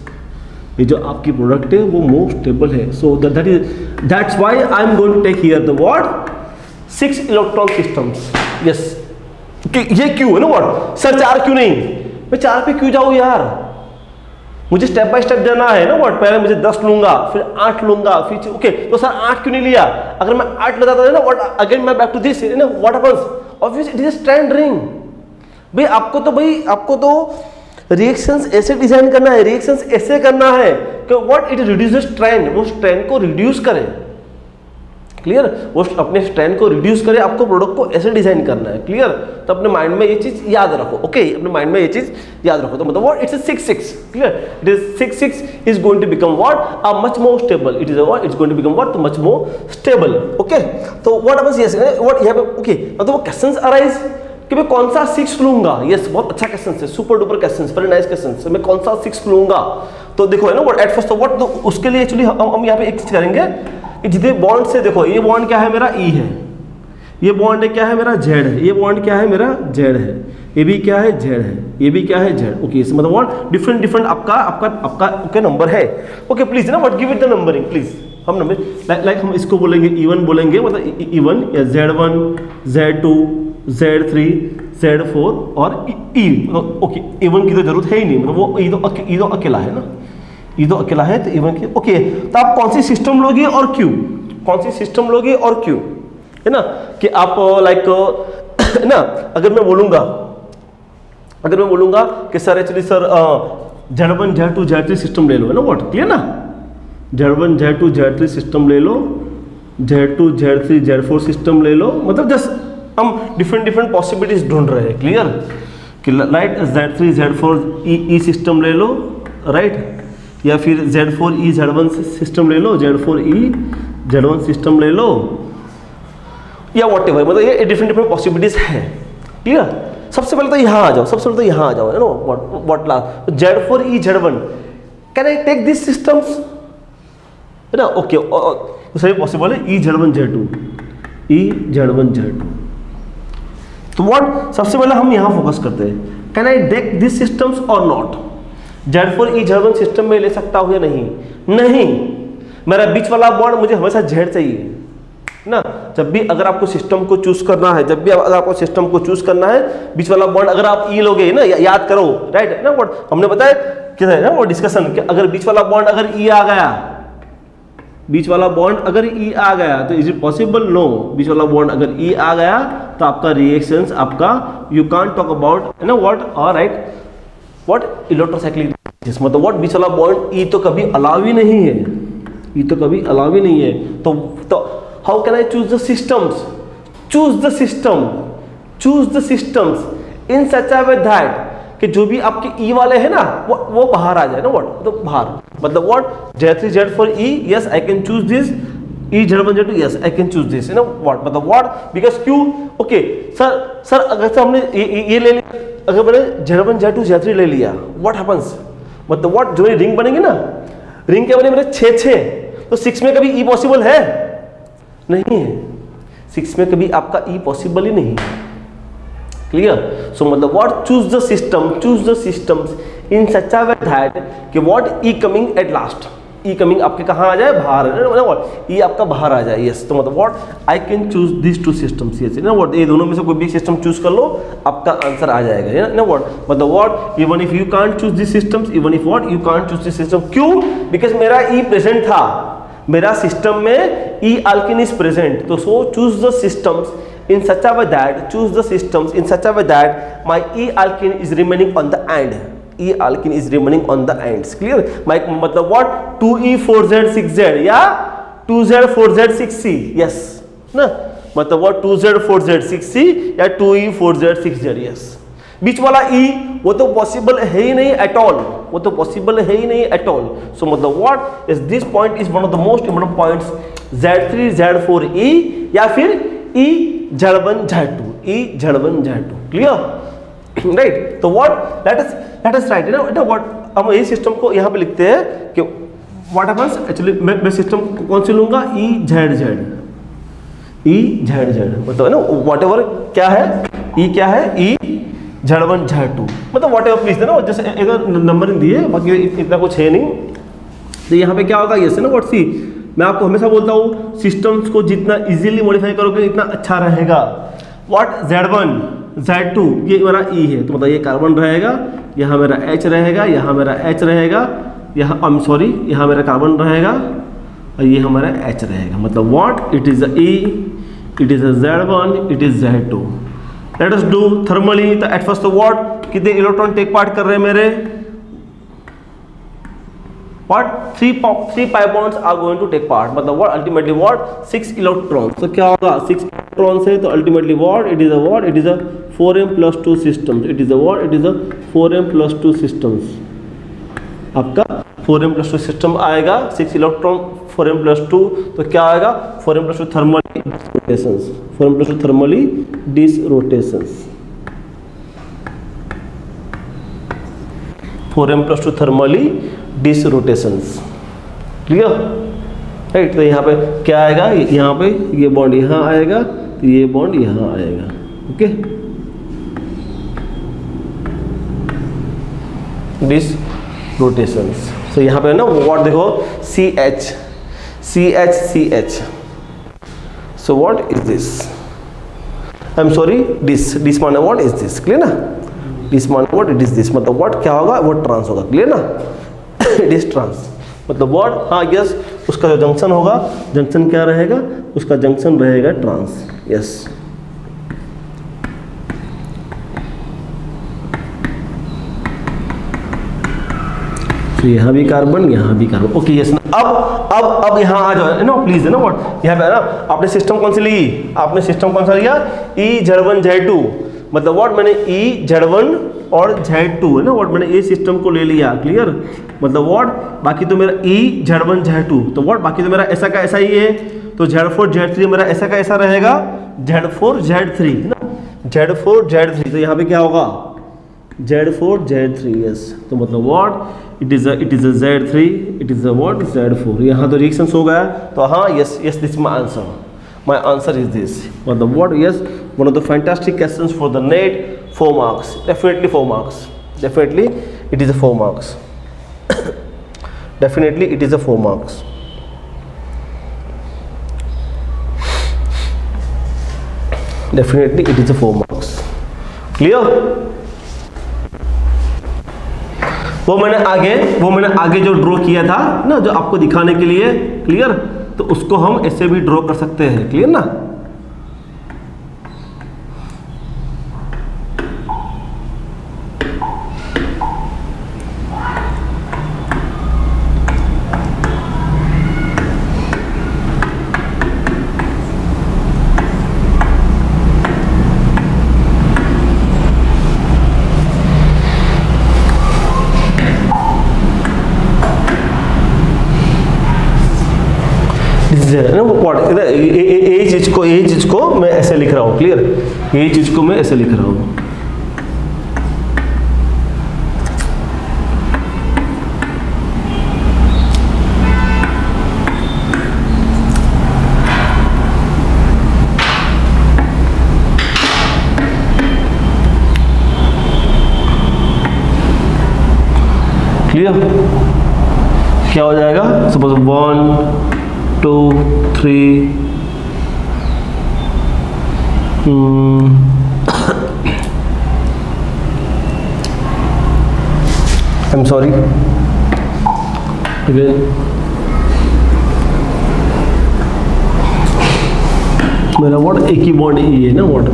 ये जो आपकी प्रोडक्ट है वो मोस्ट स्टेबल है। So that's why I am going to take here the what 6 electron systems. Yes, ये क्यों है ना व्हाट, सर 4 क्यों नहीं? मैं 4 पे क्यों जाऊं यार, मुझे स्टेप बाय स्टेप जाना है ना व्हाट। पहले मुझे 10 लूंगा, फिर 8 लूंगा, फिर ओके, तो सर 8 क्यों नहीं लिया? अगर मैं 8 लगाता था ना व्हाट, अगेन मैं बैक टू दिस ना what happens, obviously it is strand ring. भाई आपको तो रिएक्शंस ऐसे डिजाइन करना है, रिएक्शंस ऐसे करना है कि व्हाट इट रिड्यूसेस स्ट्रैंड, वो स्ट्रैंड को रिड्यूस करे, क्लियर? वो अपने स्ट्रैंड को रिड्यूस करे, आपको प्रोडक्ट को ऐसे डिजाइन करना है, क्लियर? तो अपने माइंड में ये चीज याद रखो, ओके? अपने माइंड में ये चीज याद रखो। तो मतलब what, it's 6 clear? It is 6 is going to become what, a much more stable, it is what, it's going to become what, much more stable, okay? तो व्हाट हैपेंस, यस व्हाट यहाँ पे, ओके, मतलब वो questions arise कि मैं कौन सा 6 लूंगा। यस, बहुत अच्छा क्वेश्चन है, super duper question, very nice question. मैं कौन सा 6 लूंगा? तो देखो है ना व्हाट, एट फर्स्ट तो व्हाट, तो उसके लिए एक्चुअली हम यहाँ पे एक चीज करेंगे कि जितने बॉन्ड से, देखो ये बॉन्ड क्या है मेरा, E है, ये बॉन्ड क्या है मेरा, Z है, ये बॉन्ड क्या है मेरा, Z है, ये भी क्या है, Z है, ये भी क्या है, Z। ओके, इसमें मतलब व्हाट डिफरेंट आपका नंबर है। ओके, प्लीज ना what, give it the numbering please. हम नंबर लाइक हम इसको बोलेंगे E1 बोलेंगे, मतलब E1 या Z1 Z2 Z3 Z4 और E। ओके, E1 की तो जरूरत है ही नहीं, मतलब वो E तो अकेला है ना, E तो अकेला है, तो E1 की। ओके, तो आप कौन सी सिस्टम लोगे और क्यों, कौन सी सिस्टम लोगे और क्यों, है ना? कि आप लाइक ना, अगर मैं बोलूंगा कि sir actually sir Z1 Z2 Z3 system ले लो, है ना व्हाट, क्लियर ना? Z1 Z2 Z3 सिस्टम ले लो, Z2 Z3 Z4 सिस्टम ले लो, मतलब जस्ट हम डिफरेंट पॉसिबिलिटीज ढूंढ रहे हैं, क्लियर? कि right Z3 Z4 E system ले लो, राइट? या फिर Z4E Z1 सिस्टम ले लो, Z4E Z1 सिस्टम ले लो, या वॉट एवर, मतलब ये डिफरेंट पॉसिबिलिटीज है, क्लियर? सबसे पहले तो यहाँ आ जाओ, है ना what last Z4E Z1, can I take this systems, है ना? ओके, सही पॉसिबल है E Z1 Z2। तो व्हाट, सबसे पहले हम यहाँ फोकस करते हैं, can I take this systems और नॉट। Z4E Z1 सिस्टम में ले सकता हूँ या नहीं? नहीं, मेरा बीच वाला बॉन्ड मुझे हमेशा Z चाहिए, ना। जब भी अगर आपको सिस्टम को चूज करना है, जब भी अगर आपको सिस्टम को चूज करना है, बीच वाला बॉन्ड अगर आप ई लोगे ना, याद करो, राइट ना, व्हाट हमने बताया क्या है ना वो डिस्कशन कि अगर बीच वाला बॉन्ड अगर ई आ गया, बीच वाला बॉन्ड अगर ई आ गया तो इज इट पॉसिबल? नो। बीच वाला बॉन्ड अगर ई आ गया तो आपका रिएक्शंस, आपका यू कांट टॉक अबाउट ना what, right, what electrocyclic reactions, मतलब व्हाट बीच वाला बॉन्ड ई तो कभी अलाउ ही नहीं है, ई तो कभी अलाउ ही नहीं है। तो how can I choose the systems? Choose the system, choose the systems in such a way that कि जो भी आपके ई वाले हैं ना वो बाहर आ जाए ना, व्हाट तो बाहर, मतलब what Z3 Z4 E, yes I can choose this, E Z1 Z2 yes I can choose this, है ना व्हाट, मतलब व्हाट बिकॉज क्यों, ओके सर अगर से हमने ये ले लिया, अगर मैंने Z1 Z2 Z3 ले लिया, व्हाट हैपेंस, मतलब व्हाट जो रिंग बनेगी ना, रिंग क्या बने मेरे 6 तो 6 में कभी ई पॉसिबल है नहीं है, 6 में कभी आपका ई पॉसिबल ही नहीं, क्लियर। सो मतलब what choose the system, choose the systems in such a way that कि what E coming at last, E coming आपके कहाँ आ जाए, बाहर, व्हाट ई आपका बाहर आ जाए, यस। तो मतलब what I can choose this two systems, yes ना व्हाट, ये दोनों में से कोई भी सिस्टम चूज कर लो, आपका आंसर आ जाएगा ना व्हाट, मतलब what even if you can't choose this systems, even if what you can't choose this system, क्यों, बिकॉज मेरा ई प्रेजेंट था, मेरा सिस्टम में ई अल्किन इज प्रेजेंट, तो so choose the systems in such a way that, choose the systems in such a way that my E alkene is remaining on the end, E alkene is remaining on the ends, clear। my मतलब what 2E 4Z 6Z या 2Z 4Z 6C, yes ना, मतलब what 2Z 4Z 6C या 2E 4Z 6Z, yes। बीच वाला E वो तो possible है ही नहीं एट ऑल, वो तो पॉसिबल है ही नहीं एट ऑल। सो मतलब what is this point is one of the most important points, Z3 Z4 E या फिर E Z1 Z2, E Z1 Z2, clear, right. तो व्हाट लेट अस राइट ना व्हाट, हम ये सिस्टम को यहाँ पे लिखते हैं कि व्हाट हैपेंस, एक्चुअली मैं सिस्टम कौन सी लूंगा, E Z Z, E Z Z, मतलब ना व्हाटएवर क्या है, E क्या है, E Z1 Z2, मतलब व्हाटएवर प्लीज ना, जैसे एक नंबरिंग दिए, बाकी इतना कुछ है नहीं। तो यहाँ पे क्या होगा, ये ना व्हाट सी, मैं आपको हमेशा बोलता हूँ सिस्टम्स को जितना इजीली मॉडिफाई करोगे इतना अच्छा रहेगा। व्हाट Z1 Z2 ये मेरा E है, तो मतलब ये कार्बन रहेगा, यहाँ मेरा H रहेगा, यहाँ मेरा H रहेगा, यहाँ आई एम सॉरी यहाँ मेरा कार्बन रहेगा और ये हमारा H रहेगा, मतलब what it is E, it is Z1, it is Z2। Let us do thermally. तो एट फर्स्ट तो व्हाट कितने इलेक्ट्रॉन टेक पार्ट कर रहे हैं मेरे, what 3 pi bonds are going to take part, मतलब what ultimately what 6 electrons, तो क्या होगा 6 electrons है, तो ultimately what it is a 4m plus 2 systems, it is a what it is a 4m plus 2 systems, आपका 4m plus 2 system आएगा, 6 electron 4m plus 2, तो क्या आएगा 4m plus 2 thermally disrotations, 4m plus 2 thermally disrotations, 4m plus 2 thermally disrotations, clear, right. तो यहाँ पे क्या आएगा, यहाँ पे ये बॉन्ड यहाँ आएगा, तो ये बॉन्ड यहाँ आएगा, ओके, डिसरोटेशंस। तो यहाँ पे ना व्हाट देखो CH CH CH, so what is this, I am sorry dis माने व्हाट इज दिस, क्लियर ना, डिस माने व्हाट इट इज दिस, मतलब व्हाट क्या होगा, वो ट्रांस होगा, क्लियर ना, इट इज ट्रांस, मतलब व्हाट, हाँ यस, उसका जो जंक्शन होगा, जंक्शन क्या रहेगा, उसका जंक्शन रहेगा ट्रांस, यस। तो यहाँ भी कार्बन, यहाँ भी कार्बन, ओके यस। अब यहाँ आ जाओ ना प्लीज, है ना व्हाट, यहाँ पे ना आपने सिस्टम कौन सी ली, आपने सिस्टम कौन सा लिया, E Z1 Z2, मतलब व्हाट मैंने E Z1 और Z2 है ना व्हाट, मैंने ये सिस्टम को ले लिया, क्लियर, मतलब व्हाट बाकी तो मेरा E Z1 Z2, तो व्हाट बाकी तो मेरा ऐसा का ऐसा ही है, तो Z4 Z3 मेरा ऐसा का ऐसा रहेगा, Z4 Z3 है ना, Z4 Z3, तो यहाँ पे क्या होगा Z4 Z3, यस। तो मतलब what it is a Z3, it is a what Z4, यहाँ तो रिएक्शंस हो गया, तो हाँ yes yes, this my answer, my answer is this, मतलब what, yes, one of the fantastic questions for the NET, 4 marks, definitely 4 marks, definitely it is a 4 marks, definitely it is a 4 marks। Definitely it is a 4 marks. Clear? वो मैंने आगे जो draw किया था ना, जो आपको दिखाने के लिए, क्लियर, तो उसको हम ऐसे भी ड्रॉ कर सकते हैं। क्लियर ना? ये चीज को मैं ऐसे लिख रहा हूं। क्लियर? ये चीज को मैं ऐसे लिख रहा हूं। क्लियर? क्या हो जाएगा? सपोज 1 2 3 I'm sorry again, मेरा वर्ड एक ही बॉन्ड ई है ना word.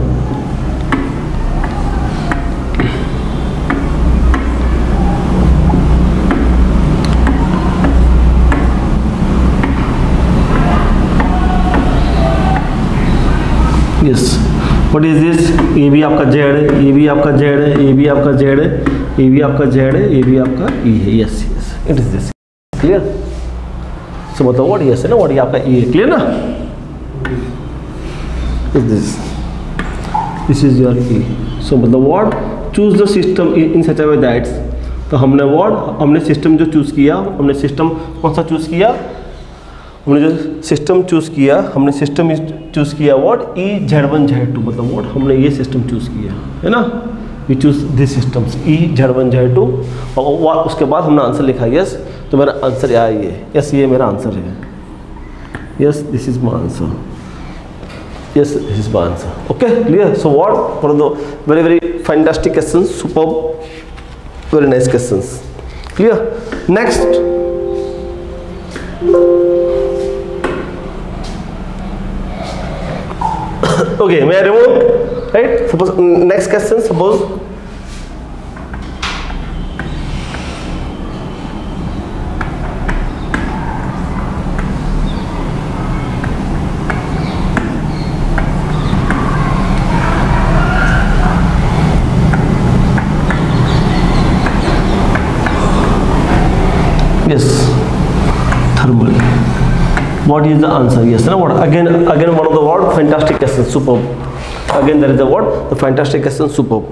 Yes, what is this? ये भी आपका जेड है, ये भी आपका जेड है, ये भी आपका जेड है, ये भी आपका जेड है, ये भी आपका ई है। Yes yes, it is this. Clear? So मतलब व्हाट यस है ना, व्हाट ये आपका ई है। क्लियर ना? इज दिस इज योर ई। सो मतलब what choose the system in such a way that, तो हमने सिस्टम जो चूज किया, हमने सिस्टम कौन सा चूज किया? हमने जो सिस्टम चूज़ किया व्हाट E_Z1 Z2, मतलब व्हाट हमने ये सिस्टम चूज़ किया है ना, we choose this systems E_Z1 Z2, और उसके बाद हमने आंसर लिखा यस। तो मेरा आंसर यहाँ ये, यस ये मेरा आंसर है। Yes this is my answer. Yes this is my answer. Okay clear? So what for the very very fantastic questions, superb, very nice questions. Clear? Next, okay, may I remove? Right? Suppose next question. Suppose yes, thermal. What is the answer? Yes, no, what again one of the word fantastic question, superb. Again there is the word the fantastic question, superb.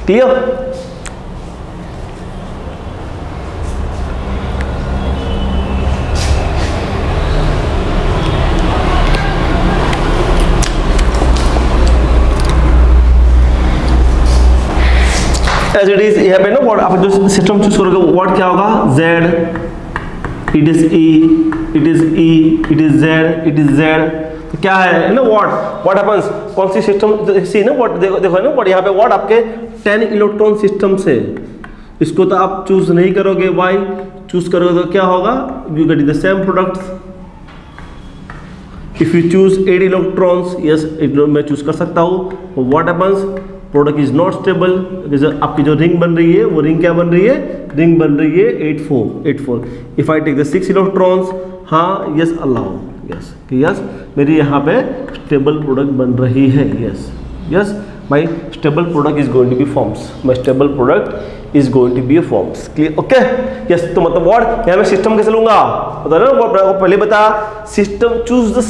Clear? As it is यहाँ पे ना what आप जो system choose करोगे what क्या होगा? Z, it is E, it is E, it is Z, it is Z। तो क्या है ना what happens? कौन सी सिस्टम सी ना what देखो ना what यहाँ पे what आपके 10 इलेक्ट्रॉन सिस्टम से, इसको तो आप चूज नहीं करोगे, Y चूज करोगे तो क्या होगा? You get the same products। If you choose 8 electrons, yes मैं चूज कर सकता हूँ। What happens? Product is not stable. जैसे आपकी जो रिंग बन रही है वो रिंग क्या बन रही है? रिंग बन रही है 8 4। If I take the 6 electrons, हाँ यस अलाउ, यस यस मेरी यहाँ पे स्टेबल प्रोडक्ट बन रही है। Yes yes my stable product is going to be forms, my stable product is going to be forms. Clear? Okay yes. तो मतलब what यहाँ मैं सिस्टम कैसे लूंगा बता रहे हो? पहले बता, system choose the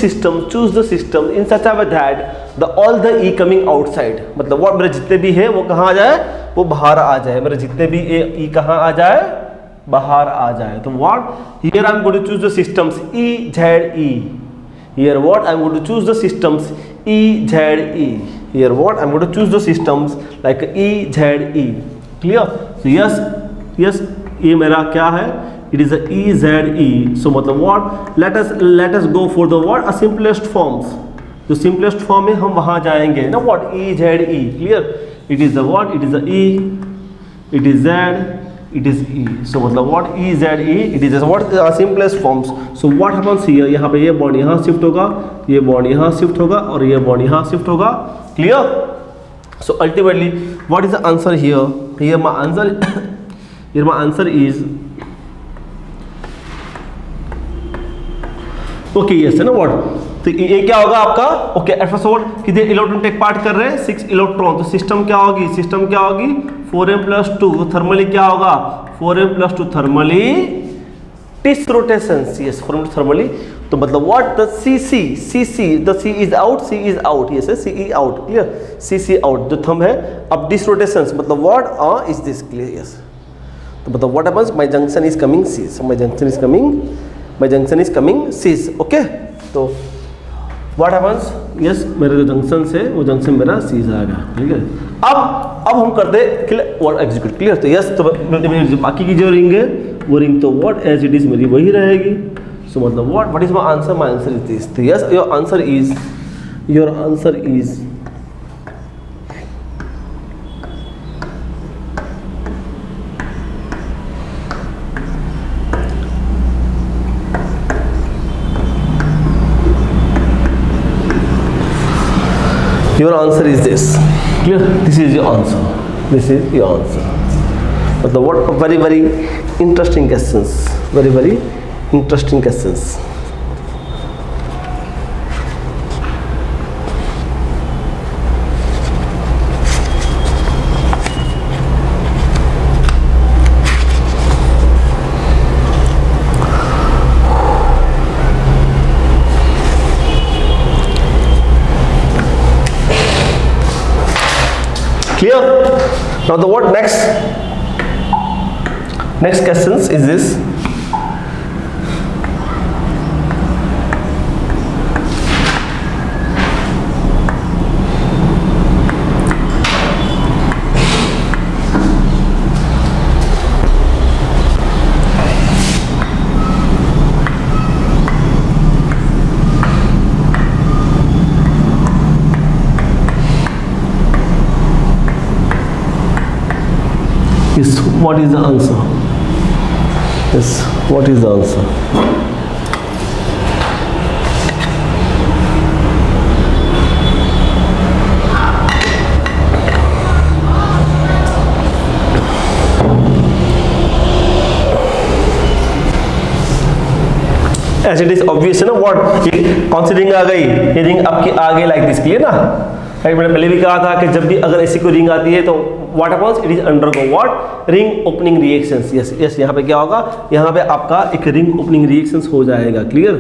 system in such a way that the all the E coming outside, मतलब व्हाट मेरे जितने भी है वो कहाँ आ जाए? वो बाहर आ जाए। मेरे जितने भी ई कहाँ आ जाए? बाहर आ जाए। तो what here I am going to choose the systems E_Z_E। Here what I'm going to choose the systems E_Z_E। Here what I'm going to choose the systems like E_Z_E। Clear? So yes ये मेरा क्या है? It is a E_Z_E। So मतलब what? Let us go for the what? A simplest forms। जो simplest form है हम वहां जाएंगे ना, what E Z E, clear, it is the what, it is the E, it is Z, it is e, so मतलब what e z e, it is what simplest forms. So what happens here, यहाँ पे ये bond यहाँ shift होगा, ये bond यहाँ shift होगा और ये बॉन्ड यहाँ शिफ्ट होगा, clear. So ultimately what is the answer here? Here my answer is okay, yes है ना what. तो ये क्या होगा आपका, ओके एट फर्स्ट ऑल कितने इलेक्ट्रॉन टेक पार्ट कर रहे हैं, 6 इलेक्ट्रॉन. तो सिस्टम क्या होगी, 4m+2. तो थर्मली क्या होगा, 4m+2 thermally dis rotation, yes thermally. तो मतलब what the C the C is out, yes C E out, clear, C out जो थंब है. अब डिस रोटेशन मतलब what is this, clear, yes. तो मतलब what happens, my junction is coming cis, so my junction is coming cis, okay. तो what happens, yes मेरे जो junction से वो जंक्शन मेरा सीज आएगा, ठीक है. अब हम करते हैं और एग्जीक्यूट, क्लियर. तो यस, तो बाकी की जो रिंग है वो रिंग तो व्हाट एज इट इज मेरी वही रहेगी. सो मतलब what is my answer is this. तो yes your answer is your answer is this, clear, this is your answer, मतलब what very interesting questions, very interesting questions. Clear? Now the what next questions is this. Is what is the answer? Yes, what is the answer? As it is obvious है ना, what कौन सी ring आ गई, ये ring आपकी आ गई like this, clear ना. मैंने पहले भी कहा था कि जब भी अगर ऐसी कोई रिंग आती है तो what happens, it is undergo what ring opening reactions. Yes यहाँ पे क्या होगा, यहाँ पे आपका एक रिंग ओपनिंग रिएक्शंस हो जाएगा, क्लियर.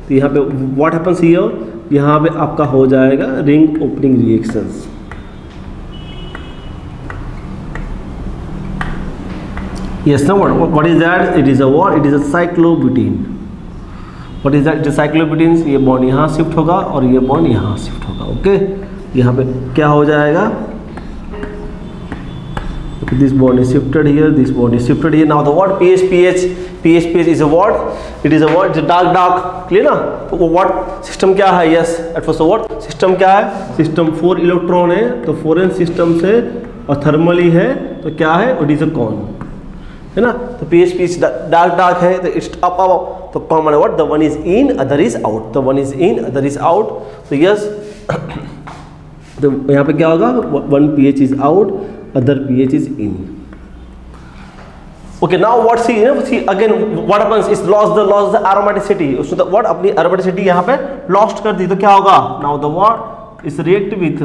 तो यहाँ पे व्हाट हैपेंस हियर, यहाँ पे आपका हो जाएगा रिंग ओपनिंग रिएक्शंस. यस ना, what is that, it is a what, it is a cyclobutane. What is that, cyclobutane. ये बॉन्ड यहाँ शिफ्ट होगा और ये बॉन्ड यहाँ शिफ्ट होगा, ओके. यहाँ पे क्या हो जाएगा, this bond is shifted here, this bond is shifted here. Now the what pH is a what, it is a what, it's a dark, clear ना. तो what सिस्टम क्या है, yes at first what system क्या है, system 4 electron है. तो foreign system से और थर्मली है तो क्या है, इट इज अ कॉन है ना. तो pH डार्क है तो इट्स अप. तो कॉमन है what, the one is in other is out, the one is in other is out. तो यस तो यहाँ पे क्या होगा, one pH is out, other pH is in. Okay, now what see again what happens is lost the aromaticity. उसने तो what अपनी aromaticity यहाँ पे lost कर दी. तो क्या होगा, now the what is react with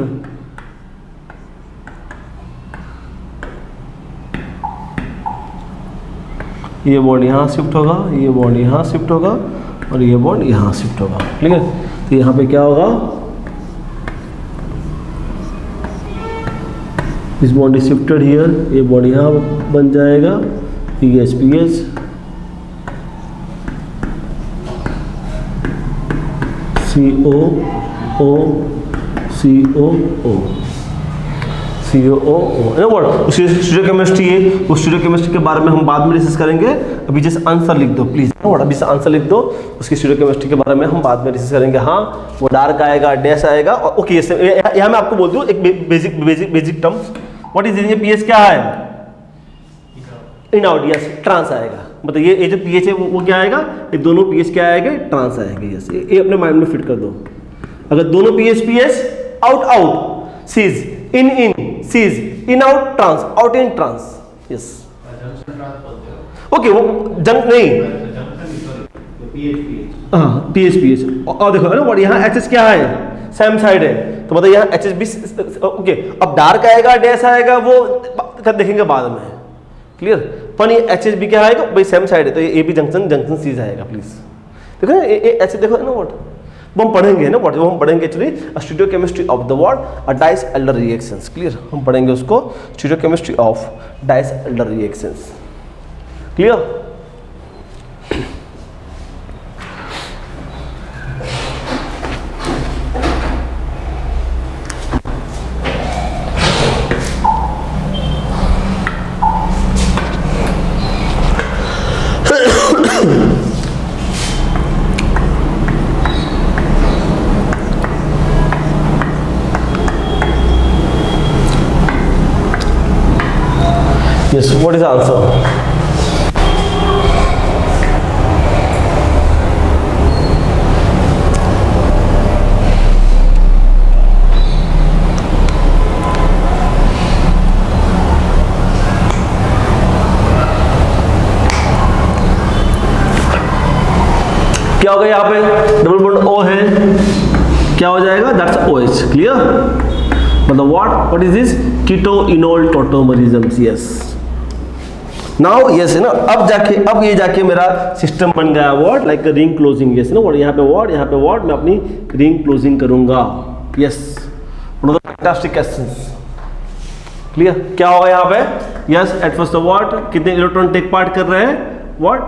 ये बॉन्ड यहाँ शिफ्ट होगा, ये बॉन्ड यहाँ शिफ्ट होगा और ये बॉन्ड यहाँ शिफ्ट होगा, ठीक है. तो यहाँ पे क्या होगा, इस बॉन्ड इज शिफ्टेड हियर, ये बॉन्ड यहाँ बन जाएगा पीएच CO O COO ना वर्ड, उसकी स्टीरियोकेमिस्ट्री है, उस स्टीरियोकेमिस्ट्री के बारे में हम बाद में डिस्कस करेंगे। अभी जैसे आंसर लिख दो प्लीज ना वर्ड, अभी से आंसर लिख दो, उसकी स्टीरियोकेमिस्ट्री के बारे में हम बाद में डिस्कस करेंगे। हाँ वो डार्क आएगा, डैश आएगा, और ओके यहाँ मैं आपको बोल दूँ एक बेसिक टर्म्स, व्हाट इज ये पीएच क्या है, इन आउट, यस ट्रांस आएगा, मतलब ये जो पीएच है वो क्या आएगा, ये दोनों पीएच क्या आएगा, ट्रांस आएगा, यस ये अपने माइंड में फिट कर दो। अगर दोनों PH out out, cis in cis in out, trans out in trans, yes okay वो जंक नहीं, हाँ पीएच और देखो है ना व्हाट, यहाँ एचएच क्या है, सेम साइड है, तो मतलब यहाँ एचएच भी ओके। अब डार्क आएगा, डैश आएगा, वो देखेंगे बाद में, क्लियर। पर ये एचएच भी क्या आएगा भाई, सेम साइड है, तो ये भी जंक्शन सीज आएगा प्लीज। देखो ना एच देखो ना व्हाट, वो हम पढ़ेंगे ना व्हाट, वो हम पढ़ेंगे actually stereochemistry of the what dice Elder reactions, clear. हम पढ़ेंगे उसको stereochemistry of dice Elder reactions, clear. Yes, what is the answer? क्या होगा यहाँ पे, डबल बॉन्ड O है, क्या हो जाएगा, दैट्स OH, क्लियर। मतलब what is this, keto enol tautomerism, yes now yes है ना। अब ये जाके मेरा सिस्टम बन गया what, like ring closing, yes ना व्हाट, यहाँ पे व्हाट, यहाँ पे व्हाट, मैं अपनी रिंग क्लोजिंग करूंगा, यस फैंटास्टिक क्वेश्चंस, क्लियर। क्या होगा यहाँ पे, यस एट फर्स्ट व्हाट, कितने इलेक्ट्रॉन टेक पार्ट कर रहे हैं, what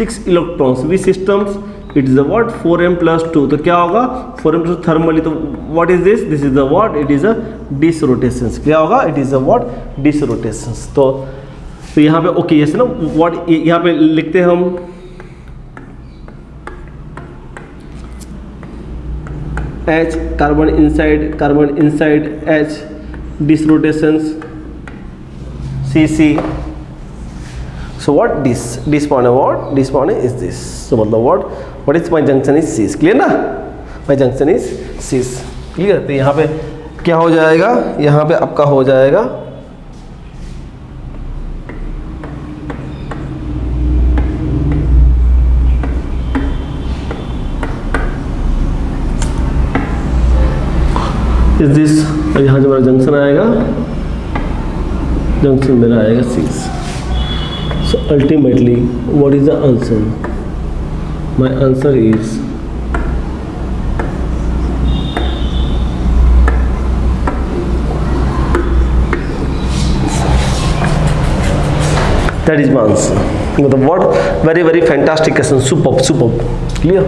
6 electrons, we systems it is the what 4m+2, तो क्या होगा 4m+ थर्मली, तो what is this, this is the what, it is a dis rotations, क्या होगा, it is a what dish rotations. तो यहाँ पे ओके यस ना व्हाट, यहाँ पे लिखते हैं हम H carbon inside H dis rotations CC, so what this point what this point is this, so मतलब what is my junction is cis, clear ना, my junction is cis, clear। तो यहाँ पे क्या हो जाएगा, यहाँ पे आपका हो जाएगा इस दिस, यहाँ जो मेरा जंक्शन आएगा, जंक्शन मेरा आएगा cis। So ultimately, what is the answer? My answer is that is my answer. You know the what? Very fantastic question. Superb. Clear?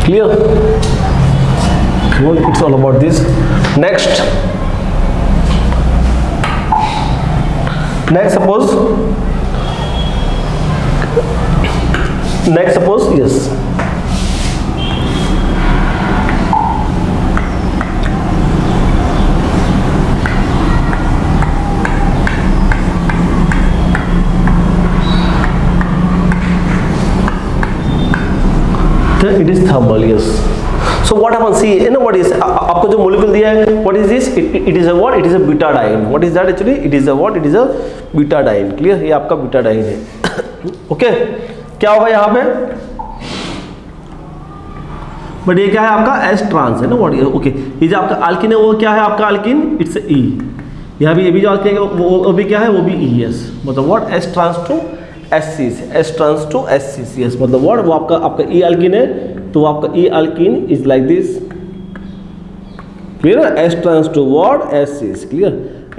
Clear? It's all about this. Next suppose yes, it is thermal, yes. So what happens, see you know what is आपको जो molecule दिया है, what is this, it is a what, it is a butadiene, what is that actually, it is a what, it is a butadiene, clear, ये आपका butadiene है। Okay क्या होगा यहाँ पे, बट ये क्या है आपका एस ट्रांस है ना व्हाट, ओके ये जो आपका अल्किन है वो क्या है आपका अल्किन, इट्स ई, यहाँ भी ये भी जो आएगा वो भी क्या है, वो भी ES, मतलब what S trans to SC, S trans to SC, yes, मतलब व्हाट वो आपका E अल्किन है, तो आपका E अल्किन is like this, clear, S trans to what SC, clear,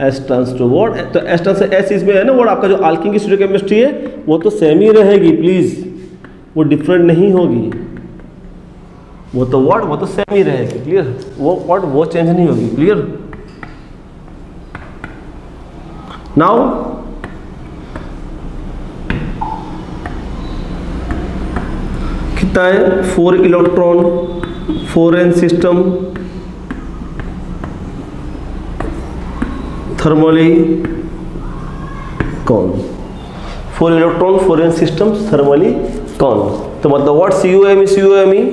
S trans to what, तो S ट्रांस S इसमें है ना व्हाट आपका जो अल्किन की स्टोइकोकेमिस्ट्री है वो तो सेम ही रहेगी प्लीज, वो डिफरेंट नहीं होगी, वो तो व्हाट वो तो सेम ही रहेगी, क्लियर, वो व्हाट वो चेंज नहीं होगी, क्लियर। नाउ कितना है, 4 इलेक्ट्रॉन 4n सिस्टम थर्मली कौन, 4 इलेक्ट्रॉन 4n सिस्टम थर्मली कौन, तो मतलब व्हाट CuMe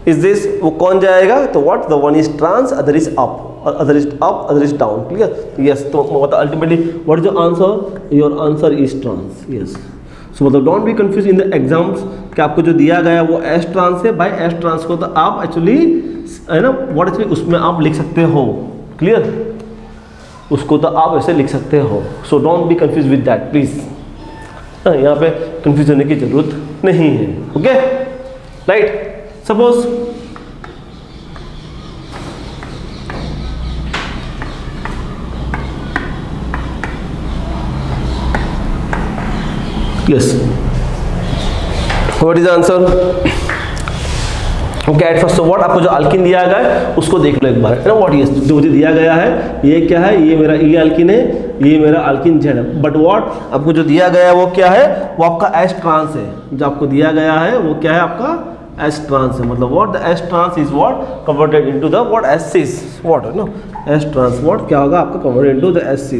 इज दिस, वो कौन जाएगा, तो what the one is trans, other is up, other is up, other is down, clear, yes, तो मतलब ultimately what is your answer, your answer is trans, yes. So मतलब don't be confuse in the exams कि आपको जो दिया गया वो S trans है, बाय S ट्रांस को तो आप एक्चुअली है ना व्हाट एक्चुअली उसमें आप लिख सकते हो, क्लियर, उसको तो आप ऐसे लिख सकते हो, so don't be confuse with that please, यहाँ पे कंफ्यूज होने की जरूरत नहीं है, okay, right. Suppose yes, what is the answer, okay, eight first what आपको जो अल्किन दिया गया है उसको देख लो एक बार, है ना, व्हाट ये जो मुझे दिया गया है ये क्या है, ये मेरा E अल्किन है, ये मेरा अल्किन Z है, बट व्हाट आपको जो दिया गया है वो क्या है, वो आपका S ट्रांस है, जो आपको दिया गया है वो क्या है, आपका S ट्रांस है, मतलब what the S trans is what converted into the what S what है ना, S ट्रांस व्हाट क्या होगा आपका converted into the S,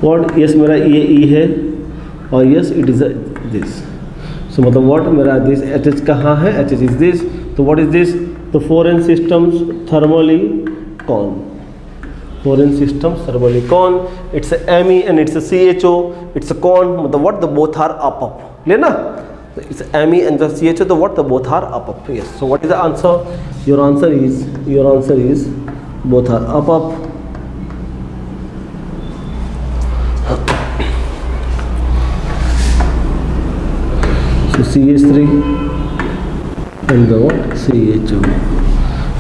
what yes मेरा ये E है और yes it is this, so मतलब व्हाट मेरा दिस H कहाँ है, H इज दिस, तो व्हाट इज दिस, तो 4n सिस्टम्स थर्मली कौन, 4n systems thermally con, it's a Me and it's a CHO, it's a con, मतलब what the both are up, clear ना, it's a Me and the CHO, the what the both are up, yes, so what is the answer, your answer is both are up, so CH3 and the what CHO,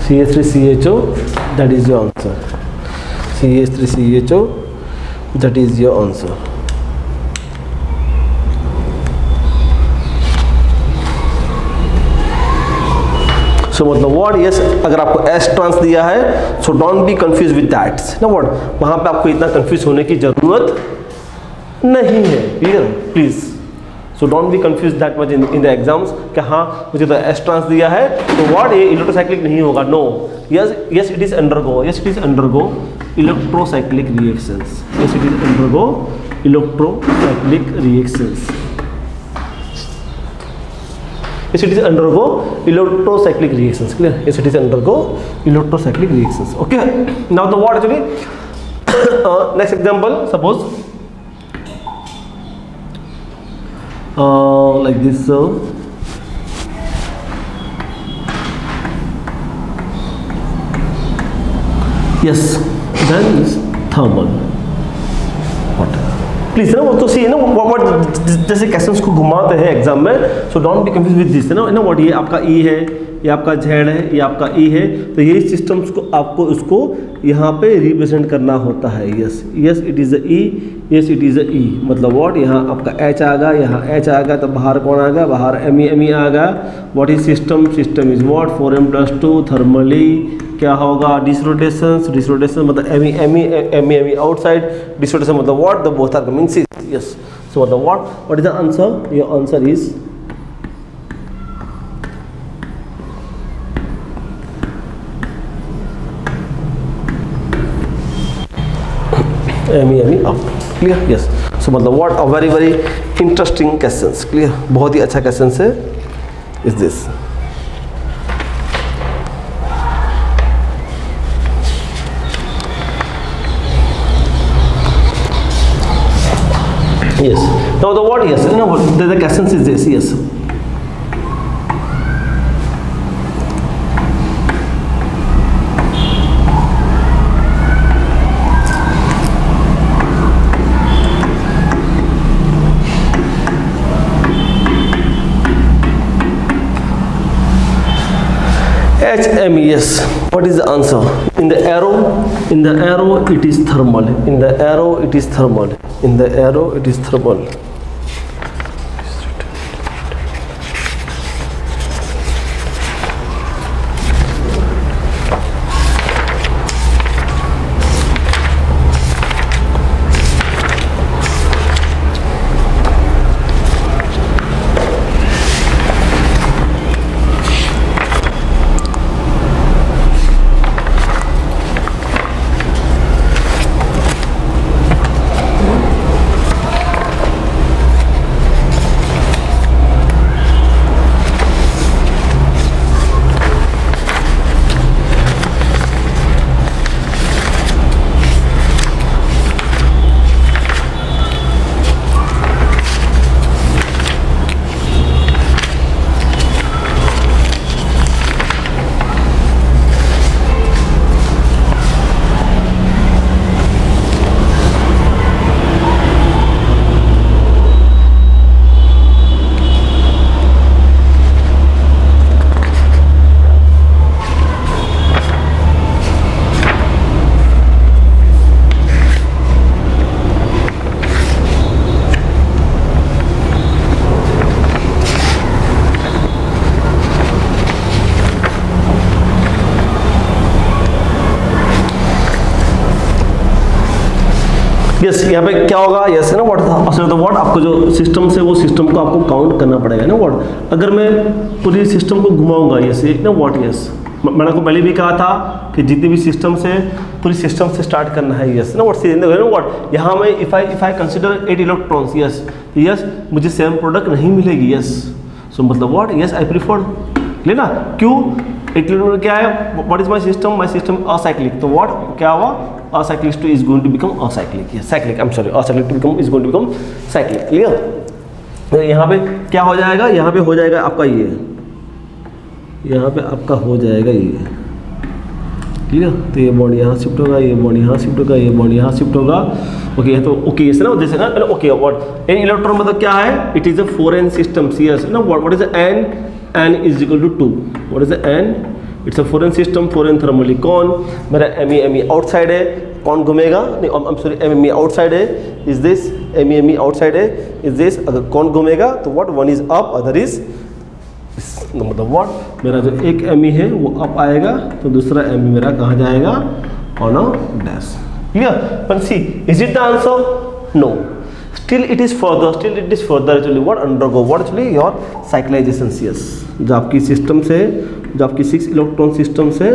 CH3 CHO, that is your answer, CH3CHO, that is your answer. So मतलब what, yes, अगर आपको S trans दिया है so don't be confused with that, ना what, वहाँ पे आपको इतना कंफ्यूज होने की जरूरत नहीं है, clear, please, so don't be confuse that much in the exams कि हाँ मुझे तो S ट्रांस दिया है तो व्हाट ये इलेक्ट्रोसाइक्लिक नहीं होगा, no, yes it is undergo, yes it is undergo electrocyclic reactions, yes it is undergo electrocyclic reactions, yes it is undergo electrocyclic reactions, clear, yes it is undergo electrocyclic reactions, okay. Now the what actually next example, suppose like this, yes, then is thermal water, please ना, वो तो सी है ना what जैसे questions को घुमाते हैं exam में, so don't be confuse with this, है ना व्हाट, ये आपका E है, ये आपका Z है, ये आपका E है, तो ये सिस्टम्स को आपको उसको यहाँ पे रिप्रेजेंट करना होता है, yes yes it is E, yes it is E, मतलब व्हाट यहाँ आपका H आ गया, यहाँ H आ गया, तो बाहर कौन आ गया, बाहर Me आ गया, what is system is what 4m+2 thermally क्या होगा, डिसरोटेशन मतलब Me आउटसाइड, डिसरोटेशन मतलब what the both are coming cis, yes, so मतलब what is the answer, your answer is Me up, clear, yes, so मतलब what a very interesting questions, clear, बहुत ही अच्छा question है is this, yes, now the what, yes, you know the questions is this, yes, HME, yes. What is the answer? In the arrow it is thermal. In the arrow it is thermal. In the arrow it is thermal. Yes यहाँ पे क्या होगा, yes है ना what था तो what आपको जो सिस्टम से वो सिस्टम को आपको काउंट करना पड़ेगा ना व्हाट। अगर मैं पूरी सिस्टम को घुमाऊंगा यस ना व्हाट, यस मैंने आपको पहले भी कहा था कि जितने भी सिस्टम से पूरी सिस्टम से स्टार्ट करना है यस ना व्हाट। यहाँ में if I consider 8 electrons yes, yes मुझे सेम प्रोडक्ट नहीं मिलेगी यस। सो मतलब व्हाट, यस आई प्रीफर लेना, क्यों 8 इलेक्ट्रॉन क्या है, what is my system acyclic, तो व्हाट क्या हुआ acyclic 2 is going to become acyclic, yes cyclic, I'm sorry acyclic is going to become cyclic, clear। तो यहाँ पे क्या हो जाएगा, यहाँ पे हो जाएगा आपका ये, यहाँ पे आपका हो जाएगा ये, क्लियर। तो ये बॉन्ड यहाँ शिफ्ट होगा, ये बॉन्ड यहाँ शिफ्ट होगा, ये बॉन्ड यहाँ शिफ्ट होगा, ओके। तो ओके ये ना जैसे ना ओके व्हाट एन इलेक्ट्रॉन मतलब क्या है, it is a 4n system, yes ना what is n is equal to 2, what is n, it's a 4n system, 4n thermally कौन मेरा ME आउटसाइड है, कौन घूमेगा नहीं I am sorry ME outside है, इज दिस ME आउटसाइड है, is this, अगर कौन घूमेगा तो what one is up other is मतलब व्हाट मेरा जो एक ME है वो अप आएगा तो दूसरा ME मेरा कहाँ जाएगा on a dash, clear. but see is it the answer, no, still it is further actually what undergo what actually your cyclization, yes जो आपकी सिस्टम से जो आपकी 6 इलेक्ट्रॉन सिस्टम से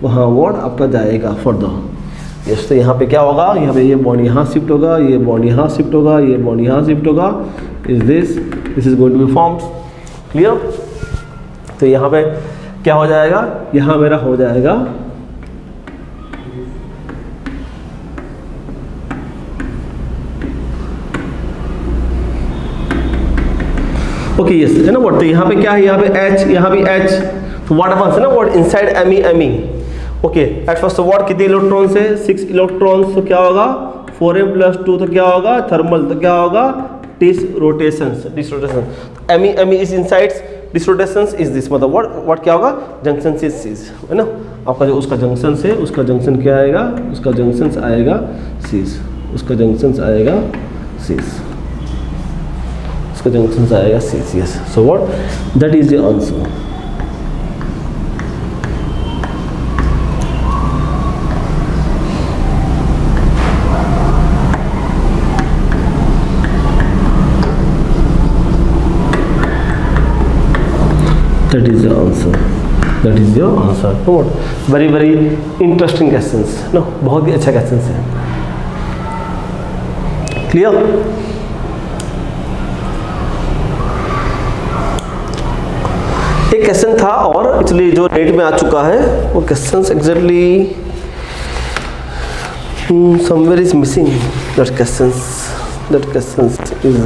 वहाँ वर्ड आपका जाएगा फर्दर, यस। तो यहाँ पे क्या होगा, यहाँ पे ये बॉन्ड यहाँ शिफ्ट होगा, ये बॉन्ड यहाँ शिफ्ट होगा, ये बॉन्ड यहाँ शिफ्ट होगा, is this is going to be formed, clear. तो यहाँ पे क्या हो जाएगा, यहाँ मेरा हो जाएगा ओके यस है ना व्हाट। तो यहाँ पे क्या है, यहाँ पे H, यहाँ भी H, तो व्हाट हैपेंस है ना what inside ME okay. Eight first what कितने इलेक्ट्रॉन से 6 इलेक्ट्रॉन, तो क्या होगा 4m + 2 तो क्या होगा थर्मल, तो क्या होगा dis rotation ME is inside, dis rotation is this मतलब व्हाट क्या होगा जंक्शन से सीज है ना आपका जो उसका जंक्शन से उसका जंक्शन क्या आएगा, उसका जंक्शन आएगा सीज, उसका जंक्शन आएगा सीज, उसका जंक्शन आएगा cis, yes. So what that is the answer. That is the answer. That is your answer. So what? Very very interesting questions. No, बहुत ही अच्छा questions है. Clear? एक क्वेश्चन था और एक्चुअली जो नेट में आ चुका है वो question exactly somewhere is missing. That questions is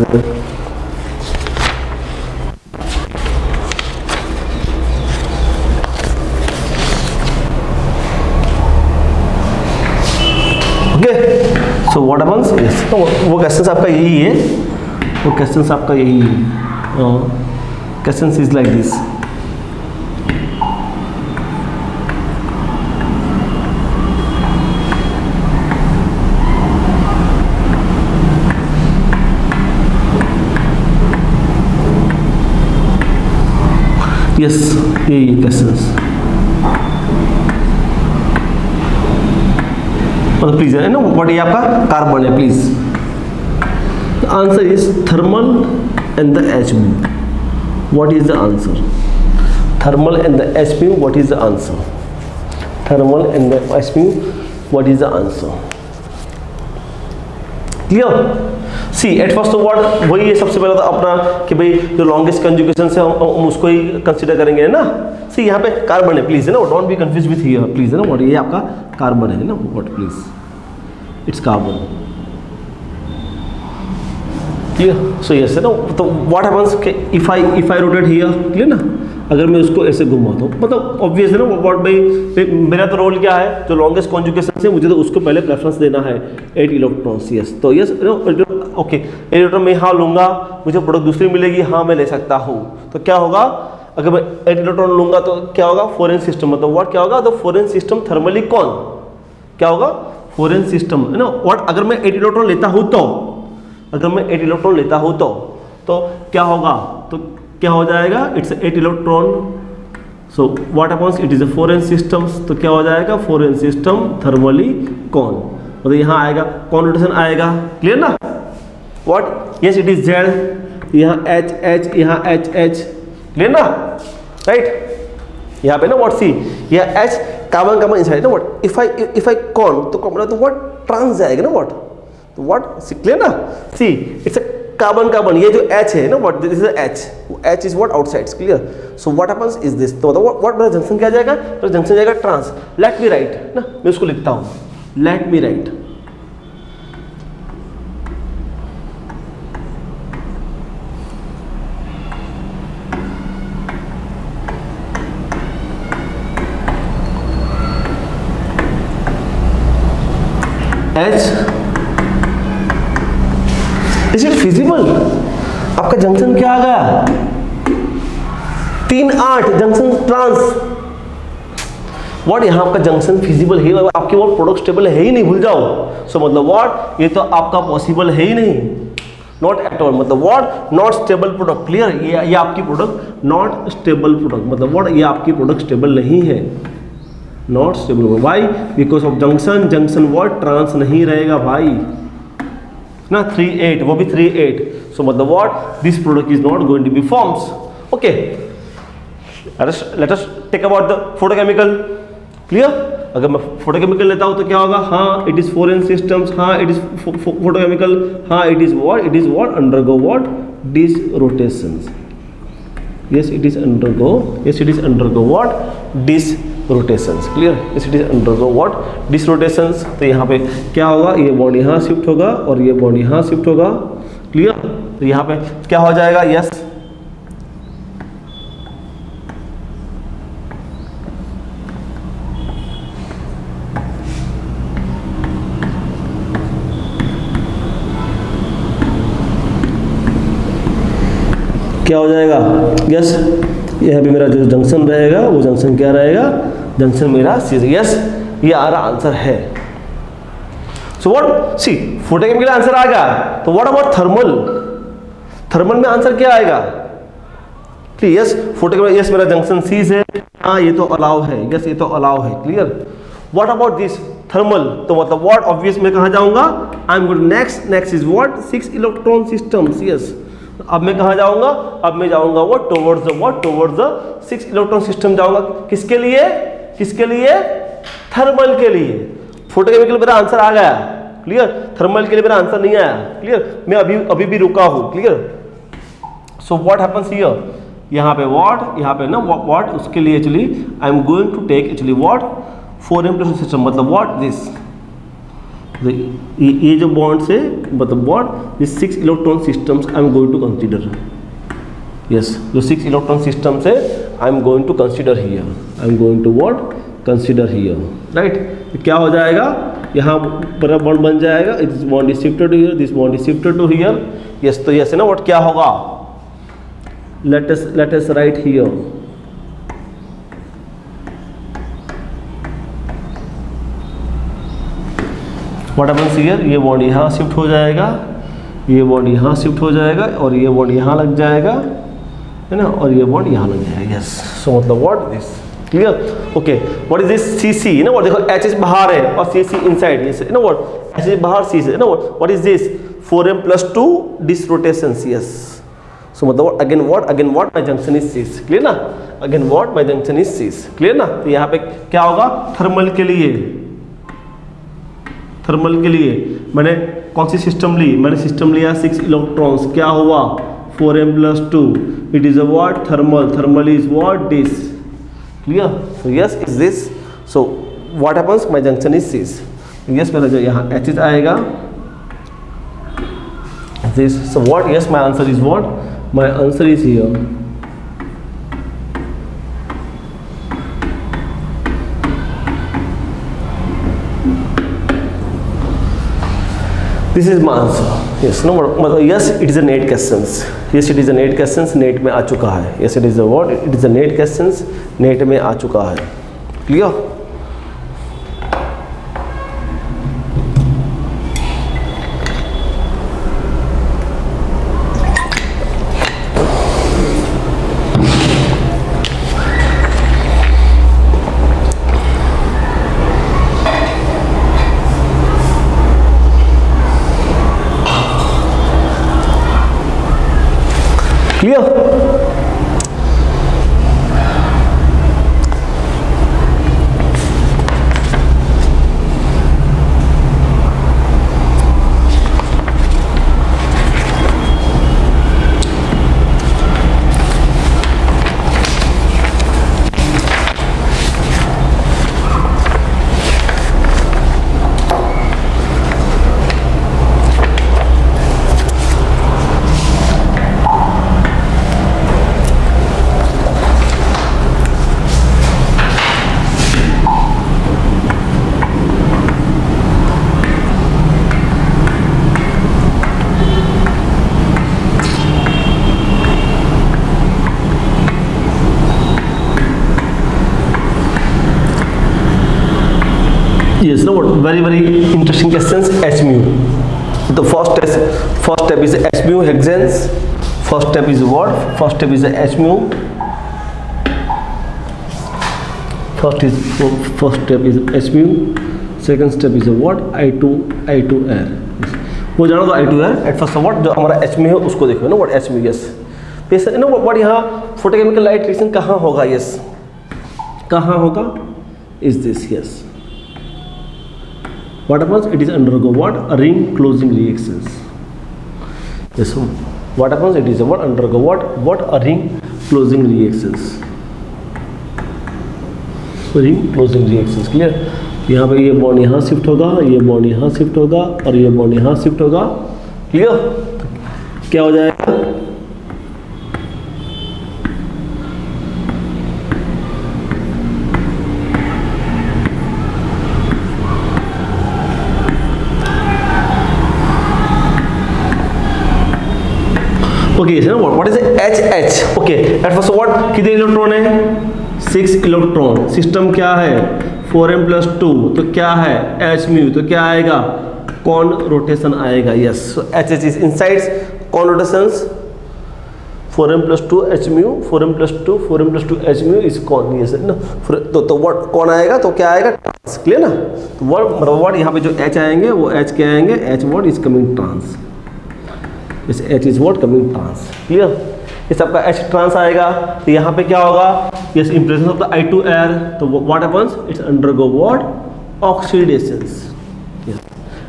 so what happens, yes तो वो क्वेश्चन आपका यही है, वो क्वेश्चन आपका यही है, question is like this yes ये क्वेश्चंस मतलब प्लीज है ना व्हाट ये आपका कार्बन है please. The answer is thermal and the H mu. What is the answer? Thermal and the H mu what is the answer? Thermal and the H mu what is the answer? Clear? See at first what वही है सबसे पहले तो अपना कि भाई जो longest conjugation से हम उसको ही कंसीडर करेंगे है ना। सी यहाँ पे कार्बन है प्लीज है ना, don't be confuse with here please है ना। व्हाट ये आपका कार्बन है ना, what please it's carbon. Clear? So yes है ना। तो what happens if I rotate here, clear ना, अगर मैं उसको ऐसे घुमाता हूँ मतलब ऑब्वियस है ना व्हाट भाई मेरा तो रोल क्या है, जो लॉन्गेस्ट कॉन्जुगेशन से मुझे तो उसको पहले प्रेफरेंस देना है 8 इलेक्ट्रॉन्स। यस तो यस ओके 8 इलेक्ट्रॉन मैं यहाँ लूँगा, मुझे प्रोडक्ट दूसरी मिलेगी, हाँ मैं ले सकता हूँ। तो क्या होगा अगर मैं 8 इलेक्ट्रॉन लूँगा तो क्या होगा फॉरेन सिस्टम, मतलब व्हाट क्या होगा द फॉरेन सिस्टम थर्मली कौन क्या होगा फॉरेन सिस्टम है ना। व्हाट अगर मैं 8 इलेक्ट्रॉन लेता हूँ तो अगर मैं 8 इलेक्ट्रॉन लेता हूँ तो क्या होगा, तो क्या हो जाएगा it's 8 electron. So what happens it is a foreign systems, तो क्या हो जाएगा फॉरेन सिस्टम थर्मली कौन, मतलब यहाँ आएगा कौन रोटेशन आएगा। क्लियर ना? What yes it is Z, यहाँ एच एच यहाँ एच एच, क्लियर ना, राइट। यहाँ पे ना व्हाट सी यहाँ एच कार्बन कार्बन इनसाइड ना व्हाट इफ आई कौन तो कौन तो व्हाट ट्रांस जाएगा ना व्हाट, तो व्हाट क्लियर ना। See it's a carbon carbon, ये जो H है ना what this is H is what outside, clear. So what happens is this, तो व्हाट मेरा जंक्शन क्या जाएगा, तो जंक्शन जाएगा ट्रांस। लेट मी राइट ना, मैं उसको लिखता हूँ let me right H is it feasible. आपका जंक्शन क्या आ गया 3-8 जंक्शन ट्रांस। व्हाट यहाँ आपका जंक्शन फिजिबल है, आपके वो प्रोडक्ट स्टेबल है ही नहीं, भूल जाओ। सो मतलब व्हाट ये तो आपका पॉसिबल है ही नहीं, नॉट एट ऑल, मतलब what not stable product. Clear? ये आपकी प्रोडक्ट नॉट स्टेबल प्रोडक्ट, मतलब व्हाट ये आपकी प्रोडक्ट स्टेबल नहीं है, not stable. Why? Because of junction, junction what trans नहीं रहेगा भाई ना 3-8, वो भी 3-8। सो मतलब what this product is not going to be forms. Okay let us take about the photochemical. Clear? अगर मैं फोटोकेमिकल लेता हूं तो क्या होगा, हाँ इट इज फॉरेन सिस्टम्स, हाँ इट इज फोटोकेमिकल, हाँ it is what undergo what dish rotations. yes it is undergo what dis rotations। Clear? yes it is undergo what dis rotations। तो यहाँ पे क्या होगा, ये बॉन्ड यहाँ शिफ्ट होगा और ये बॉन्ड यहाँ शिफ्ट होगा। क्लियर? तो यहाँ पे क्या हो जाएगा, यस क्या हो जाएगा, यस यहाँ पे मेरा जो जंक्शन रहेगा वो जंक्शन क्या रहेगा, जंक्शन मेरा यस ये आ रहा आंसर है। So what cis photochemical answer आ गया, तो व्हाट अबाउट थर्मल, थर्मल में आंसर क्या आएगा, यस फोटोकेमिकल, यस मेरा जंक्शन सी है, हाँ ये तो अलाउ है, यस ये तो अलाउ है। Clear? What about this thermal, तो मतलब व्हाट ऑब्वियस मैं कहाँ जाऊंगा, I am good next is what 6 electron systems. Yes अब मैं कहाँ जाऊंगा, अब मैं जाऊंगा वो टुवर्ड्स द 6 इलेक्ट्रॉन सिस्टम जाऊंगा। किसके लिए थर्मल के लिए। फोटोकेमिकल मेरा आंसर आ गया। क्लियर? थर्मल के लिए मेरा आंसर नहीं आया। क्लियर? मैं अभी भी रुका हूं। Clear? So what happens here, यहाँ पे व्हाट, यहाँ पे ना व्हाट, उसके लिए actually I am going to take actually what foreign pressure system, मतलब व्हाट दिस ये जो बॉन्ड से मतलब what this 6 electron systems I am going to consider. Yes जो 6 इलेक्ट्रॉन सिस्टम से I am going to consider here, I am going to what consider here, right. क्या हो जाएगा, यहाँ पर बॉन्ड बन जाएगा, this bond is shifted to here, this bond is shifted to here. Yes तो यस है ना, व्हाट क्या होगा, let us right here what happens here, ये बॉन्ड यहाँ शिफ्ट हो जाएगा, ये बॉन्ड यहाँ शिफ्ट हो जाएगा और ये बॉन्ड यहाँ लग जाएगा है ना, और ये बॉन्ड यहाँ लग जाएगा। यस, सो मतलब what this, clear, okay. What is this, cis cis, ना व्हाट, देखो एच इज बाहर है और सी सी इनसाइड, ये ना व्हाट, एच इज बाहर, सी से, ना what is this, 4m+2 this rotation, yes, so मतलब again what my junction is cis, clear ना, again what my junction is cis, clear ना। तो यहाँ पे क्या होगा, थर्मल के लिए मैंने कौन सी सिस्टम ली, मैंने सिस्टम लिया 6 इलेक्ट्रॉन्स, क्या हुआ 4m+2, it is a what, thermal is what this, clear, so yes is this, so what happens, my junction is cis, yes मेरा जो यहाँ एच इज आएगा this, so what, yes my answer is what, my answer is here, this is my answer, yes, no, मतलब yes it is a net questions, yes it is a net questions, net में आ चुका है, yes it is a what, it is a net questions, net में आ चुका है, clear. Clear, yes, no, very interesting questions, H mu, the first step is H mu hexanes, first step is what, first step is H mu, first step is H mu, second step is what, I2R, वो जानो तो I2R, at first what जो हमारा H mu है उसको देखो ना, what H mu, yes, पैसा ना what यहाँ फोटोकेमिकल लाइट रिएक्शन कहाँ होगा, yes, कहाँ होगा, is this, yes, what happens, it is undergo what, a ring closing reactions, yes, what happens, it is a what, undergo what a ring closing reactions, ring closing reactions, clear। यहाँ पे ये bond यहाँ shift होगा, ये bond यहाँ shift होगा और ये बॉन्ड यहाँ शिफ्ट होगा, क्लियर, क्या हो जाएगा, okay, what is HH, okay, eight first what, कितने इलेक्ट्रॉन है, 6 इलेक्ट्रॉन, सिस्टम क्या है 4m+2, तो क्या है H mu, तो क्या आएगा, कॉन रोटेशन आएगा, yes, HH is insides conrotations, 4m+2 H mu, 4m+2 H mu is con, yes ना, तो व्हाट कौन आएगा, तो क्या आएगा, क्लियर ना, तो व्हाट यहाँ पे जो H आएंगे वो H क्या आएंगे, H what is coming trans, इस H is what coming trans, clear, ये सबका H ट्रांस आएगा, तो यहाँ पे क्या होगा, yes impression of the I2R, तो what happens, it's undergo what, oxidations, yes,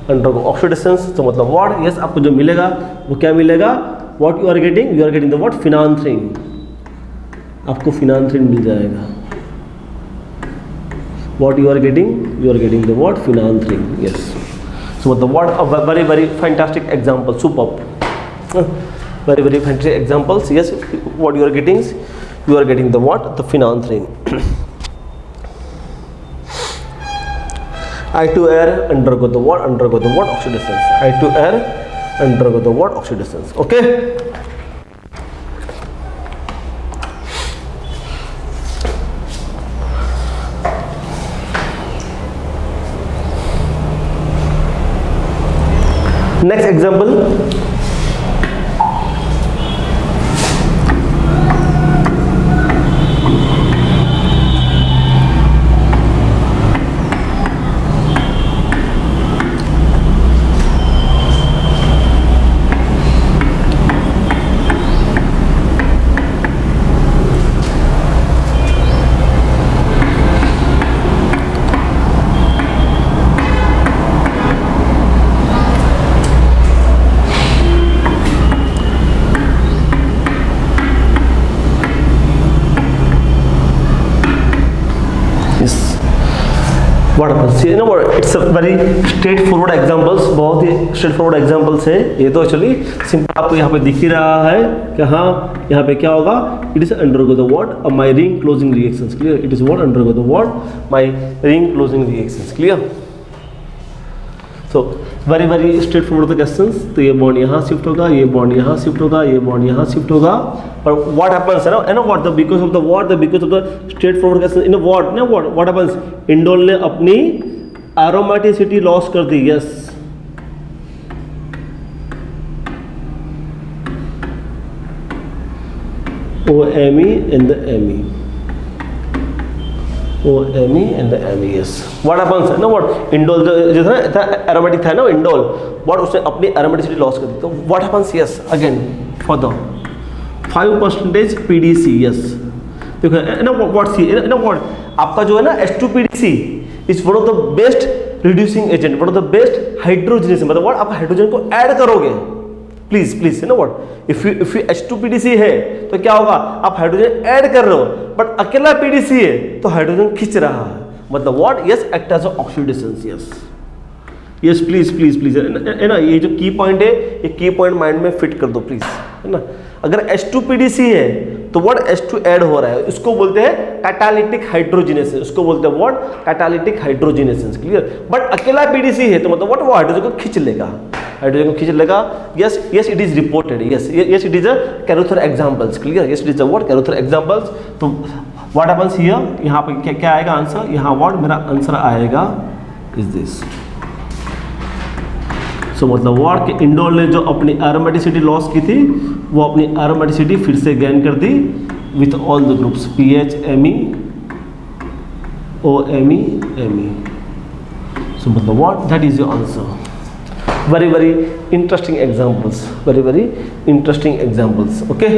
undergo oxidations, तो मतलब व्हाट, यस आपको जो मिलेगा वो क्या मिलेगा, what you are getting the what, phenanthrene, आपको फिनांथ्रीन मिल जाएगा, what you are getting the what, phenanthrene, yes, so मतलब what a very fantastic example, superb, very fantastic examples, yes, what you are getting the what, the phenanthrin, I2R undergo the what, oxidations, I2R undergo the what, oxidations, okay, next example, What happens? You know what? It's a very straightforward examples. बहुत ही straightforward examples है ये तो actually simple आपको यहाँ पे दिख ही रहा है कि हाँ यहाँ पे क्या होगा? It is undergo the what? My ring closing reactions. Clear? It is what undergo the what? My ring closing reactions. Clear? So very very straightforward the questions. तो ये बॉन्ड यहाँ शिफ्ट होगा, ये बॉन्ड यहाँ शिफ्ट होगा, ये bond यहाँ shift होगा. और what happens है ना what the because of the what the because of the straightforward question in a what ना what happens? इंडोल ने अपनी aromaticity लॉस कर दी. Yes. OMe and the Me. OMe and the Me. Yes. What happens? No what? Indole जो था aromatic था ना indole. What उसने अपनी aromaticity loss कर दी. तो what happens? Yes. Again for the 5% PDC. Yes. देखो ना what see ना what आपका जो है ना H2PDC is one of the best reducing agent, one of the best hydrogenation. मतलब what आप हाइड्रोजन को ऐड करोगे. Please you know what if you H2PDC है तो क्या होगा आप हाइड्रोजन ऐड कर रहे हो बट अकेला PDC है तो हाइड्रोजन खींच रहा है मतलब what yes act as oxidation. Yes please है ना ये जो की पॉइंट है ये की पॉइंट माइंड में फिट कर दो प्लीज है ना. अगर H2PDC है तो व्हाट H2 ऐड हो रहा है इसको बोलते हैं कैटालिटिक हाइड्रोजिनेशन. इसको बोलते हैं what catalytic hydrogenation. Clear. But अकेला PDC है तो मतलब व्हाट वो हाइड्रोजन को खींच लेगा. Yes it is reported. Yes it is a Carothers examples. Clear. Yes it is a what Carothers examples. तो व्हाट हैपेंस हियर यहाँ पे क्या आएगा आंसर. यहाँ व्हाट मेरा आंसर आएगा इज दिस. सो मतलब व्हाट कि इंडोल ने जो अपनी एरोमेटिसिटी लॉस की थी वो अपनी एरोमेटिसिटी फिर से गेन कर दी with all the groups PH Me OMe Me. So मतलब what that is your answer. very interesting examples. Okay.